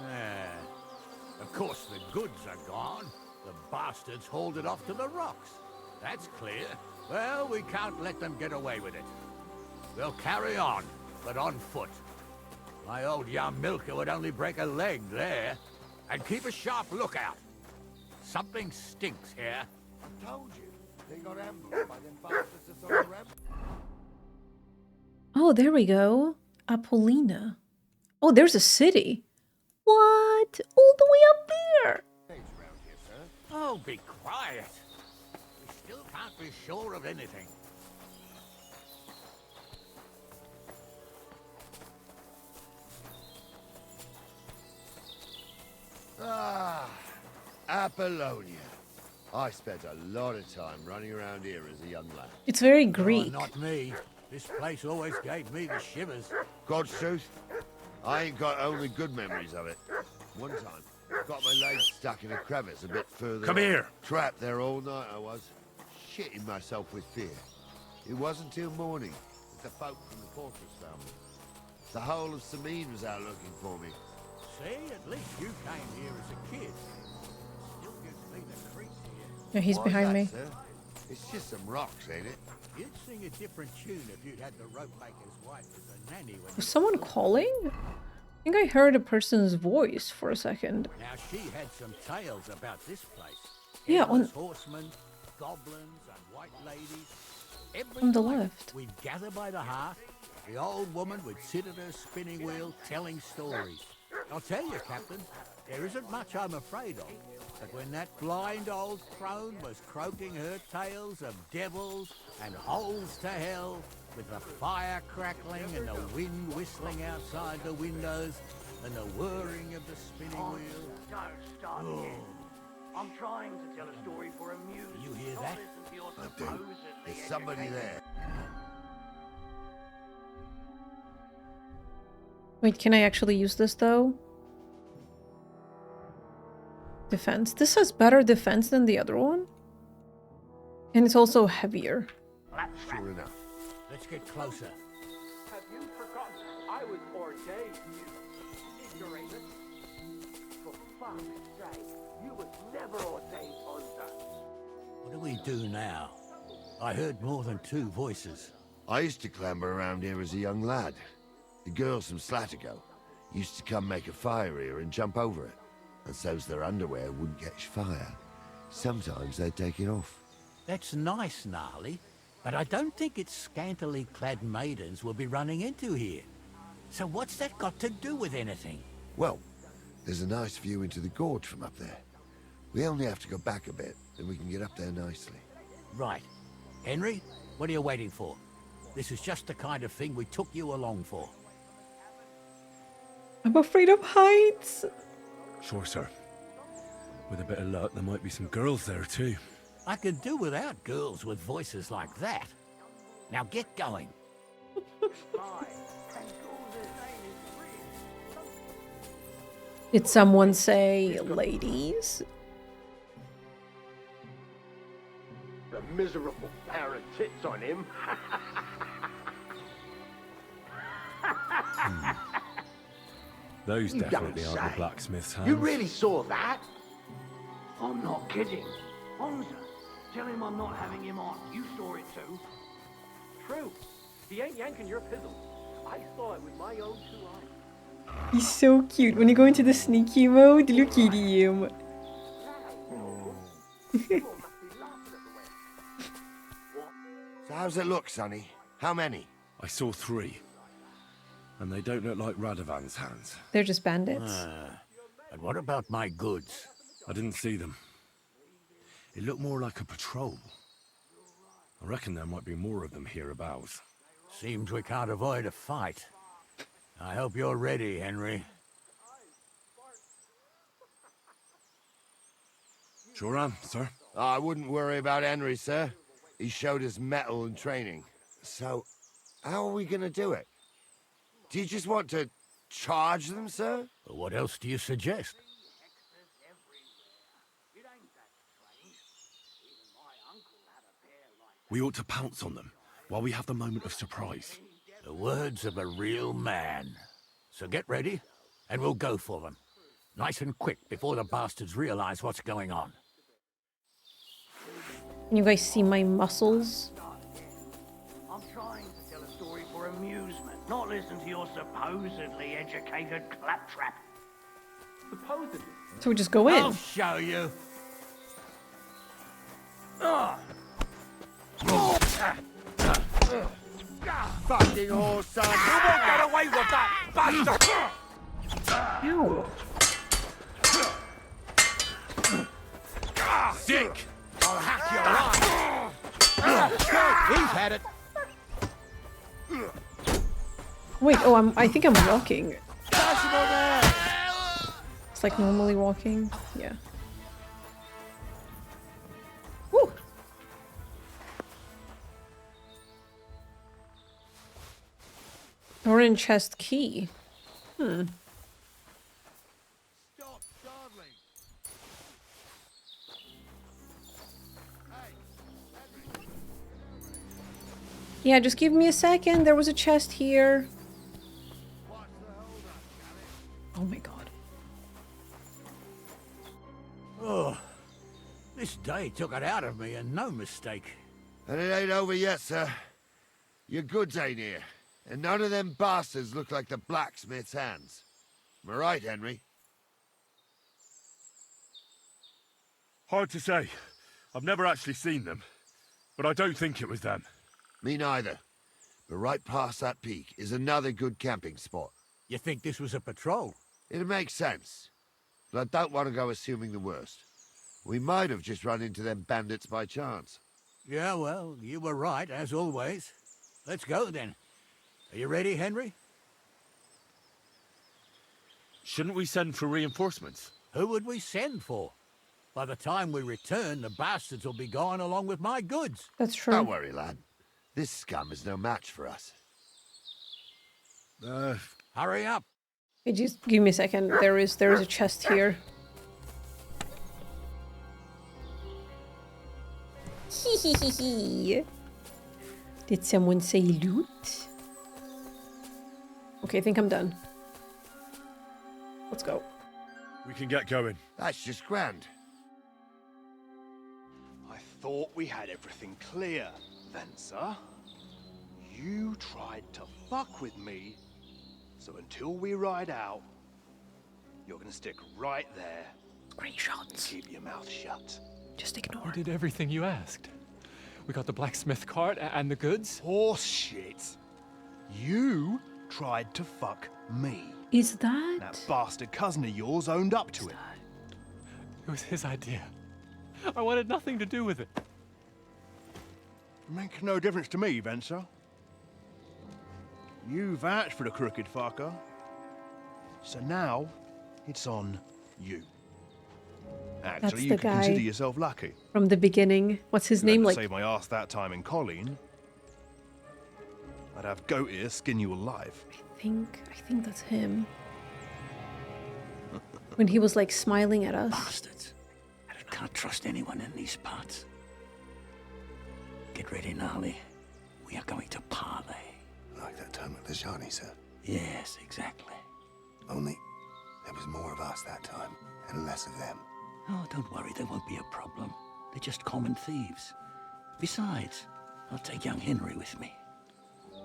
Yeah. Of course, the goods are gone. The bastards hauled it off to the rocks. That's clear. Well, we can't let them get away with it. We'll carry on, but on foot. My old young milker would only break a leg there. And keep a sharp lookout. Something stinks here. I told you. They got ambushed by them bastards that's on the ramp. Oh, there we go. Apollina. Oh, there's a city. What? All the way up there. Oh, be quiet. We still can't be sure of anything. Ah, Apollonia. I spent a lot of time running around here as a young lad. It's very Greek. Oh, not me. This place always gave me the shivers. God's truth, I ain't got only good memories of it. One time, got my leg stuck in a crevice a bit further Come on. here. Trapped there all night I was, shitting myself with fear. It wasn't till morning that the folk from the fortress found me. The whole of Samine was out looking for me. See, at least you came here as a kid. Still gives me the creeps here. Yeah, he's Why's behind that, me. sir? It's just some rocks, ain't it? You'd sing a different tune if you'd had the rope maker's wife as a nanny when Was someone calling? I think I heard a person's voice for a second. Now she had some tales about this place. Yeah, on Endless horsemen, goblins, and white ladies. Every on the night left. We'd gather by the hearth. The old woman would sit at her spinning wheel telling stories. I'll tell you, Captain, there isn't much I'm afraid of. But when that blind old crone was croaking her tales of devils and holes to hell, with the fire crackling and the wind whistling outside the windows, and the whirring of the spinning wheel. Don't start again. I'm trying to tell a story for amusement. You hear that? I do. There's somebody there. Wait, can I actually use this though? Defense. This has better defense than the other one. And it's also heavier. Sure enough. Let's get closer. Have you forgotten? I was ordained, you ignoramus. For fuck's sake, you was never ordained under. What do we do now? I heard more than two voices. I used to clamber around here as a young lad. The girls from Slatigo used to come make a fire here and jump over it. And so's their underwear wouldn't catch fire. Sometimes they'd take it off. That's nice, Gnarly, but I don't think it's scantily clad maidens we'll be running into here. So what's that got to do with anything? Well, there's a nice view into the gorge from up there. We only have to go back a bit, and we can get up there nicely. Right. Henry, what are you waiting for? This is just the kind of thing we took you along for. I'm afraid of heights. Sure, sir. With a bit of luck, there might be some girls there, too. I could do without girls with voices like that. Now get going. Did someone say ladies? The miserable pair of tits on him. Those You definitely don't aren't the say. blacksmith's hands. You really saw that? I'm not kidding. Hamza, tell him I'm not having him on. You saw it too. True. He ain't yanking your pizzle. I saw it with my own 2 eyes. He's so cute. When you go into the sneaky mode, look at him. So how's it look, Sonny? How many? I saw 3. And they don't look like Radovan's hands. They're just bandits. And what about my goods? I didn't see them. It looked more like a patrol. I reckon there might be more of them hereabouts. Seems we can't avoid a fight. I hope you're ready, Henry. Sure am, sir. I wouldn't worry about Henry, sir. He showed us mettle and training. So, how are we gonna do it? Do you just want to charge them, sir? What else do you suggest? We ought to pounce on them while we have the moment of surprise. The words of a real man. So get ready, and we'll go for them. Nice and quick before the bastards realize what's going on. Can you guys see my muscles? I'm trying to tell a story for amusement, not listen to your supposedly educated claptrap. Supposedly? So we just go in. I'll show you. Fucking horse, son! You won't get away with that, bastard! Ow. Sick! I'll hack your eye. He's had it. Wait, oh, I think I'm walking. It's like normally walking. Yeah. Woo! Orange chest key. Yeah, just give me a second. There was a chest here. Oh my god. Oh, this day took it out of me, and no mistake. And it ain't over yet, sir. Your goods ain't here. And none of them bastards look like the blacksmith's hands. Am I right, Henry? Hard to say. I've never actually seen them. But I don't think it was them. Me neither. But right past that peak is another good camping spot. You think this was a patrol? It makes sense. But I don't want to go assuming the worst. We might have just run into them bandits by chance. Yeah, well, you were right, as always. Let's go, then. Are you ready, Henry? Shouldn't we send for reinforcements? Who would we send for? By the time we return, the bastards will be gone along with my goods. That's true. Don't worry, lad. This scum is no match for us. Hurry up. Hey, just give me a second. There is a chest here. Did someone say loot? Okay, I think I'm done. Let's go. We can get going. That's just grand. I thought we had everything clear, then, sir. You tried to fuck with me, so until we ride out, you're gonna stick right there. Screenshots. And keep your mouth shut. Just ignore. We did everything you asked. We got the blacksmith cart and the goods. Horse shit. You tried to fuck me. Is that? That bastard cousin of yours owned up to it. It was his idea. I wanted nothing to do with it. Makes no difference to me, Venser. You vouched for the crooked fucker. So now, it's on you. That's Actually, the you can consider guy yourself lucky. from the beginning. What's his name? Like, Save my ass that time in Colleen. I'd have goat ear skin you alive. I think that's him. When he was like smiling at us. Bastards. I can't trust anyone in these parts. Get ready, Gnarly. We are going to parley. Like that time with the Johnny, sir. Yes, exactly. Only there was more of us that time, and less of them. Oh, don't worry, there won't be a problem. They're just common thieves. Besides, I'll take young Henry with me.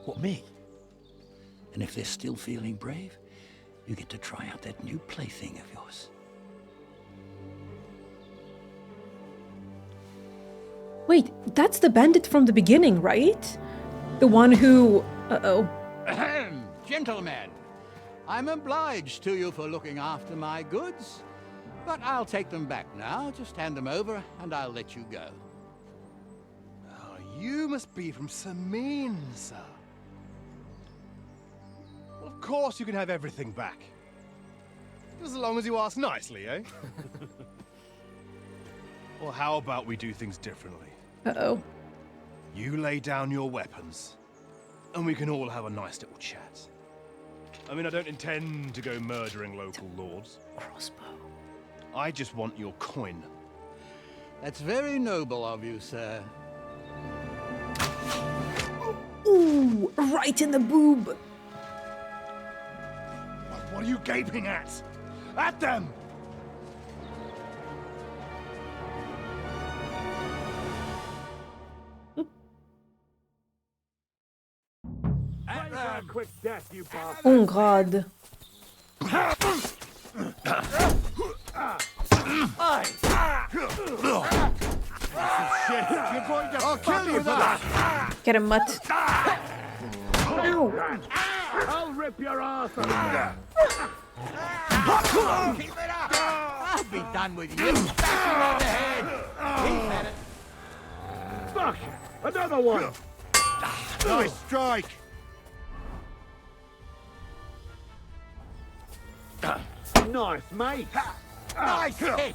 What, me? And if they're still feeling brave, you get to try out that new plaything of yours. Wait, that's the bandit from the beginning, right? The one who... Uh-oh. Ahem, gentlemen, I'm obliged to you for looking after my goods, but I'll take them back now. Just hand them over, and I'll let you go. Oh, you must be from Samin, sir. Well, of course you can have everything back. As long as you ask nicely, eh? Well, how about we do things differently? Uh-oh. You lay down your weapons, and we can all have a nice little chat. I mean, I don't intend to go murdering local lords. Crossbow. I just want your coin. That's very noble of you, sir. Ooh, right in the boob. What are you gaping at? At them! Quick death, you bastard! Oh god. I'll kill you for that! Get him, mutt. Ow. I'll rip your ass Keep it up! I'll be done with you. Back you on the head. He's had it. Fuck! Another one! Nice strike! Nice, mate! Nice hit!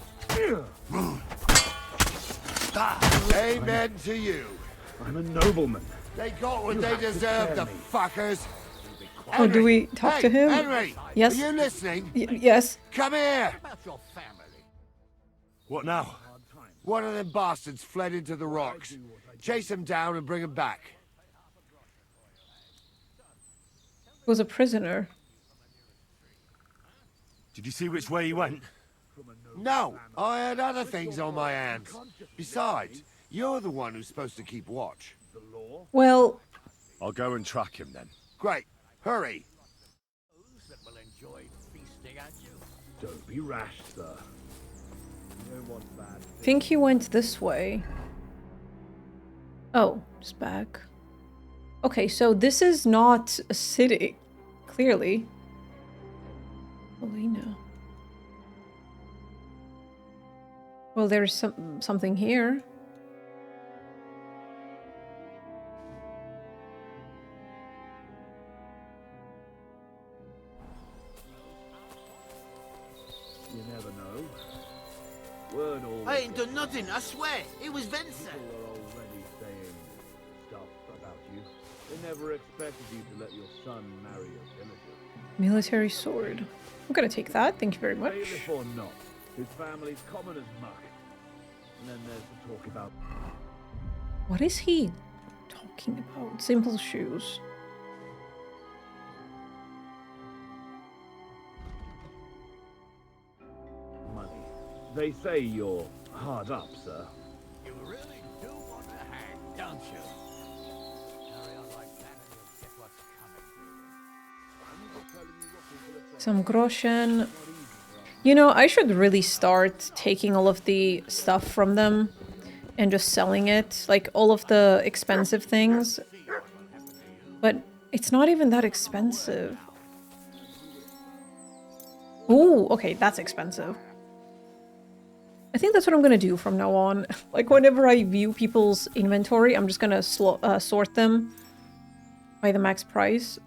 Amen to you. I'm a nobleman. They got what they deserved, the fuckers. Oh, do we talk to him? Henry, Yes. are you listening? Yes. Come here. About your family. What now? One of them bastards fled into the rocks. Chase him down and bring him back. Was a prisoner. Did you see which way he went? No, I had other things on my hands. Besides, you're the one who's supposed to keep watch. Well... I'll go and track him then. Great. Hurry. That will enjoy feasting at you. Don't be rash, sir. No one's bad. I think he went this way. Oh, just back. Okay, so this is not a city. Clearly. Helena. Well, there's something here. You never know. Word always I ain't done nothing, I swear. It was Venser. People are already saying stuff about you. They never expected you to let your son marry a villager. Military sword. I'm gonna take that, thank you very much. Bailiff or not, his family's common as muck. And then there's the talk about... What is he talking about? Simple shoes. money. They say you're hard up, sir. You really do want to hang, don't you? Carry on like that and you'll get what's coming to you. Some groschen. You know, I should really start taking all of the stuff from them and just selling it. Like, all of the expensive things. But it's not even that expensive. Ooh, okay, that's expensive. I think that's what I'm gonna do from now on. Like, whenever I view people's inventory, I'm just gonna sort them by the max price.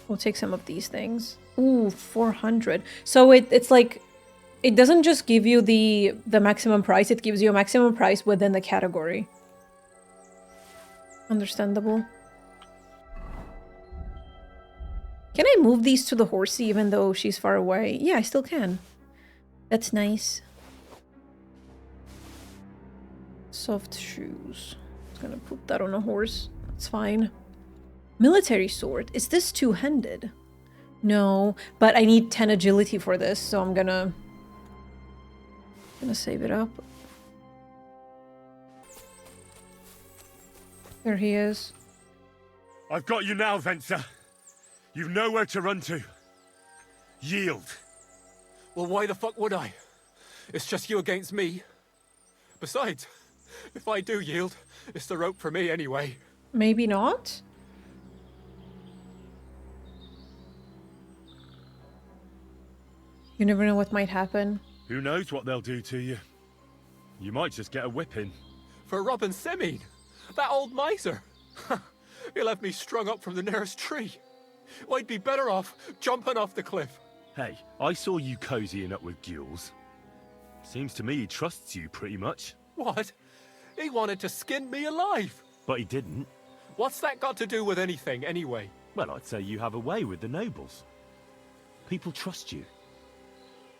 We'll take some of these things. Ooh, 400. So it's like, it doesn't just give you the maximum price, it gives you a maximum price within the category. Understandable. Can I move these to the horsey even though she's far away? Yeah, I still can. That's nice. Soft shoes. I'm gonna put that on a horse. That's fine. Military sword. Is this two-handed? No, but I need 10 agility for this, so I'm gonna save it up. There he is. I've got you now, Venser. You've nowhere to run to. Yield. Well, why the fuck would I? It's just you against me. Besides, if I do yield, it's the rope for me anyway. Maybe not? You never know what might happen. Who knows what they'll do to you? You might just get a whipping. For robbing Semine, that old miser. He'll have me strung up from the nearest tree. I'd be better off jumping off the cliff. Hey, I saw you cozying up with Gules. Seems to me he trusts you pretty much. What? He wanted to skin me alive. But he didn't. What's that got to do with anything, anyway? Well, I'd say you have a way with the nobles. People trust you.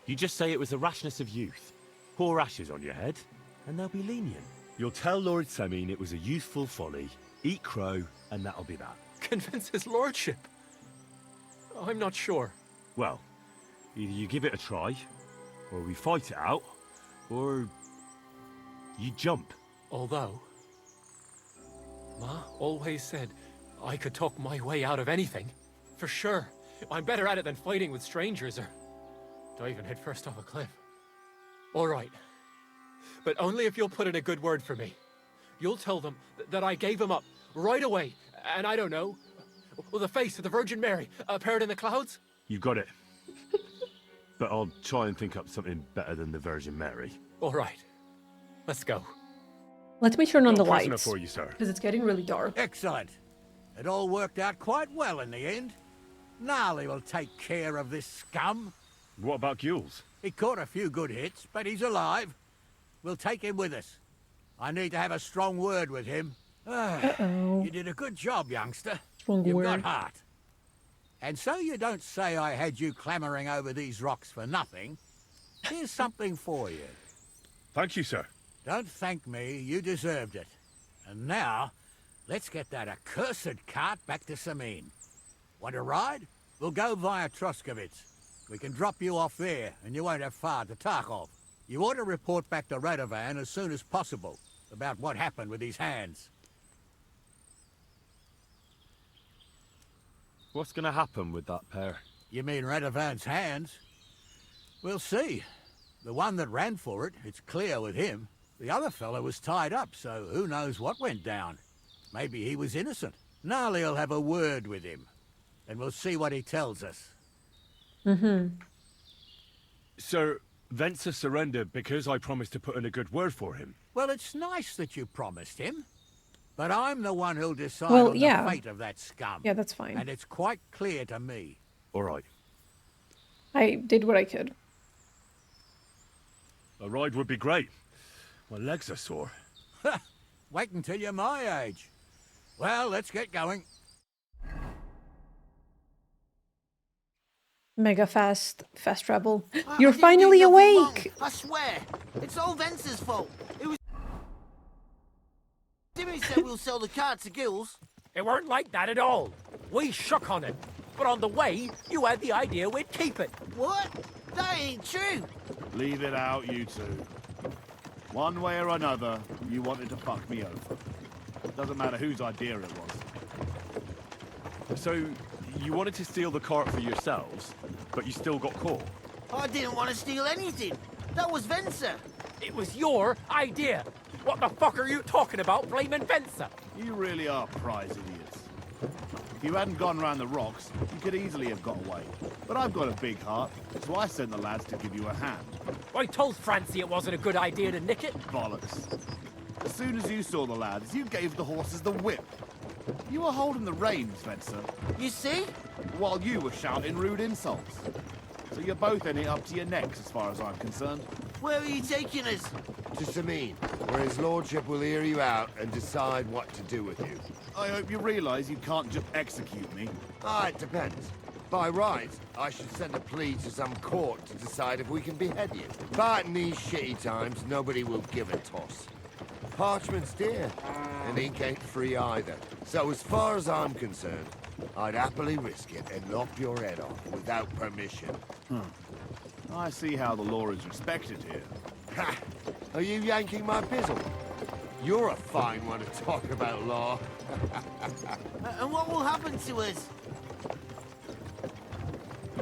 You just say it was the rashness of youth. Pour ashes on your head, and they'll be lenient. You'll tell Lord Semine it was a youthful folly, eat crow, and that'll be that. Convince his lordship? I'm not sure. Well, either you give it a try, or we fight it out, or you jump. Although, Ma always said I could talk my way out of anything. For sure. I'm better at it than fighting with strangers or diving headfirst off a cliff. All right. But only if you'll put in a good word for me. You'll tell them that I gave him up right away, and I don't know, well, the face of the Virgin Mary appeared in the clouds? You got it. But I'll try and think up something better than the Virgin Mary. All right. Let's go. Let me turn on the Not close enough lights. for you, sir. Because it's getting really dark. Excellent. It all worked out quite well in the end. Gnarly will take care of this scum. What about Gules? He caught a few good hits, but he's alive. We'll take him with us. I need to have a strong word with him. Uh-oh. You did a good job, youngster. Strong You've word. got heart. And so you don't say I had you clambering over these rocks for nothing. Here's something for you. Thank you, sir. Don't thank me, you deserved it. And now, let's get that accursed cart back to Semine. Want a ride? We'll go via Troskovitz. We can drop you off there, and you won't have far to Tarkov. You ought to report back to Radovan as soon as possible about what happened with these hands. What's going to happen with that pair? You mean Radovan's hands? We'll see. The one that ran for it, it's clear with him. The other fellow was tied up, so who knows what went down. Maybe he was innocent. Gnarly'll have a word with him, and we'll see what he tells us. Mm-hmm. Sir, Venser surrendered because I promised to put in a good word for him. Well, it's nice that you promised him, but I'm the one who'll decide Well, on yeah. the fate of that scum. Yeah, that's fine. And it's quite clear to me. All right. I did what I could. A ride would be great. My legs are sore. Wait until you're my age. Well, let's get going. Mega fast travel. I You're didn't do finally nothing wrong, awake! I swear. It's all Venser's fault. It was... Timmy said we'll sell the car to Gills. It weren't like that at all. We shook on it. But on the way, you had the idea we'd keep it. What? That ain't true. Leave it out, you two. One way or another, you wanted to fuck me over. Doesn't matter whose idea it was. So, you wanted to steal the cart for yourselves, but you still got caught? I didn't want to steal anything. That was Venser. It was your idea. What the fuck are you talking about, blaming Venser? You really are prize idiots. If you hadn't gone round the rocks, you could easily have got away. But I've got a big heart, so I sent the lads to give you a hand. I told Francie it wasn't a good idea to nick it. Bollocks. As soon as you saw the lads, you gave the horses the whip. You were holding the reins, Venser. You see? While you were shouting rude insults. So you're both in it up to your necks, as far as I'm concerned. Where are you taking us? To Semine, where his lordship will hear you out and decide what to do with you. I hope you realise you can't just execute me. Ah, it depends. By rights, I should send a plea to some court to decide if we can behead you. But in these shitty times, nobody will give a toss. Parchment's dear, and ink ain't free either. So as far as I'm concerned, I'd happily risk it and lop your head off without permission. I see how the law is respected here. Ha! Are you yanking my pizzle? You're a fine one to talk about law. And what will happen to us?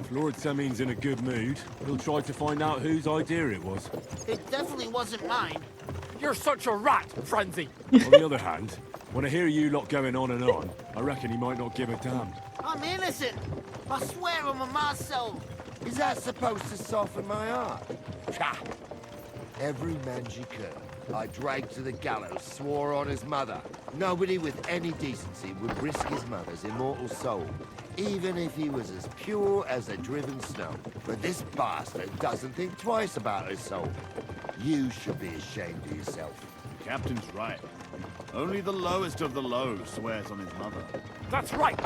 If Lord Semin's in a good mood, he'll try to find out whose idea it was. It definitely wasn't mine. You're such a rat, Frenzy. On the other hand, when I hear you lot going on, I reckon he might not give a damn. I'm innocent. I swear on my mom's soul. Is that supposed to soften my heart? Cha! Every Manjikur I dragged to the gallows swore on his mother. Nobody with any decency would risk his mother's immortal soul, even if he was as pure as the driven snow. But this bastard doesn't think twice about his soul. You should be ashamed of yourself. The captain's right. Only the lowest of the low swears on his mother. That's right.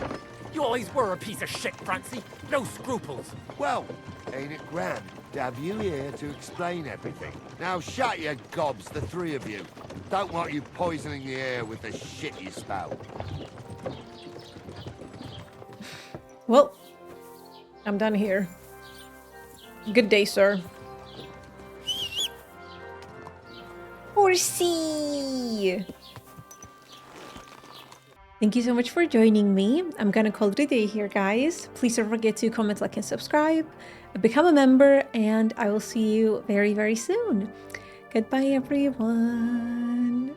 You always were a piece of shit, Francie. No scruples. Well, ain't it grand to have you here to explain everything? Now shut your gobs, the three of you. Don't want you poisoning the air with the shit you spout. Well, I'm done here. Good day, sir. Horsey! Thank you so much for joining me. I'm gonna call it a day here, guys. Please don't forget to comment, like, and subscribe, become a member, and I will see you very, very soon. Goodbye, everyone.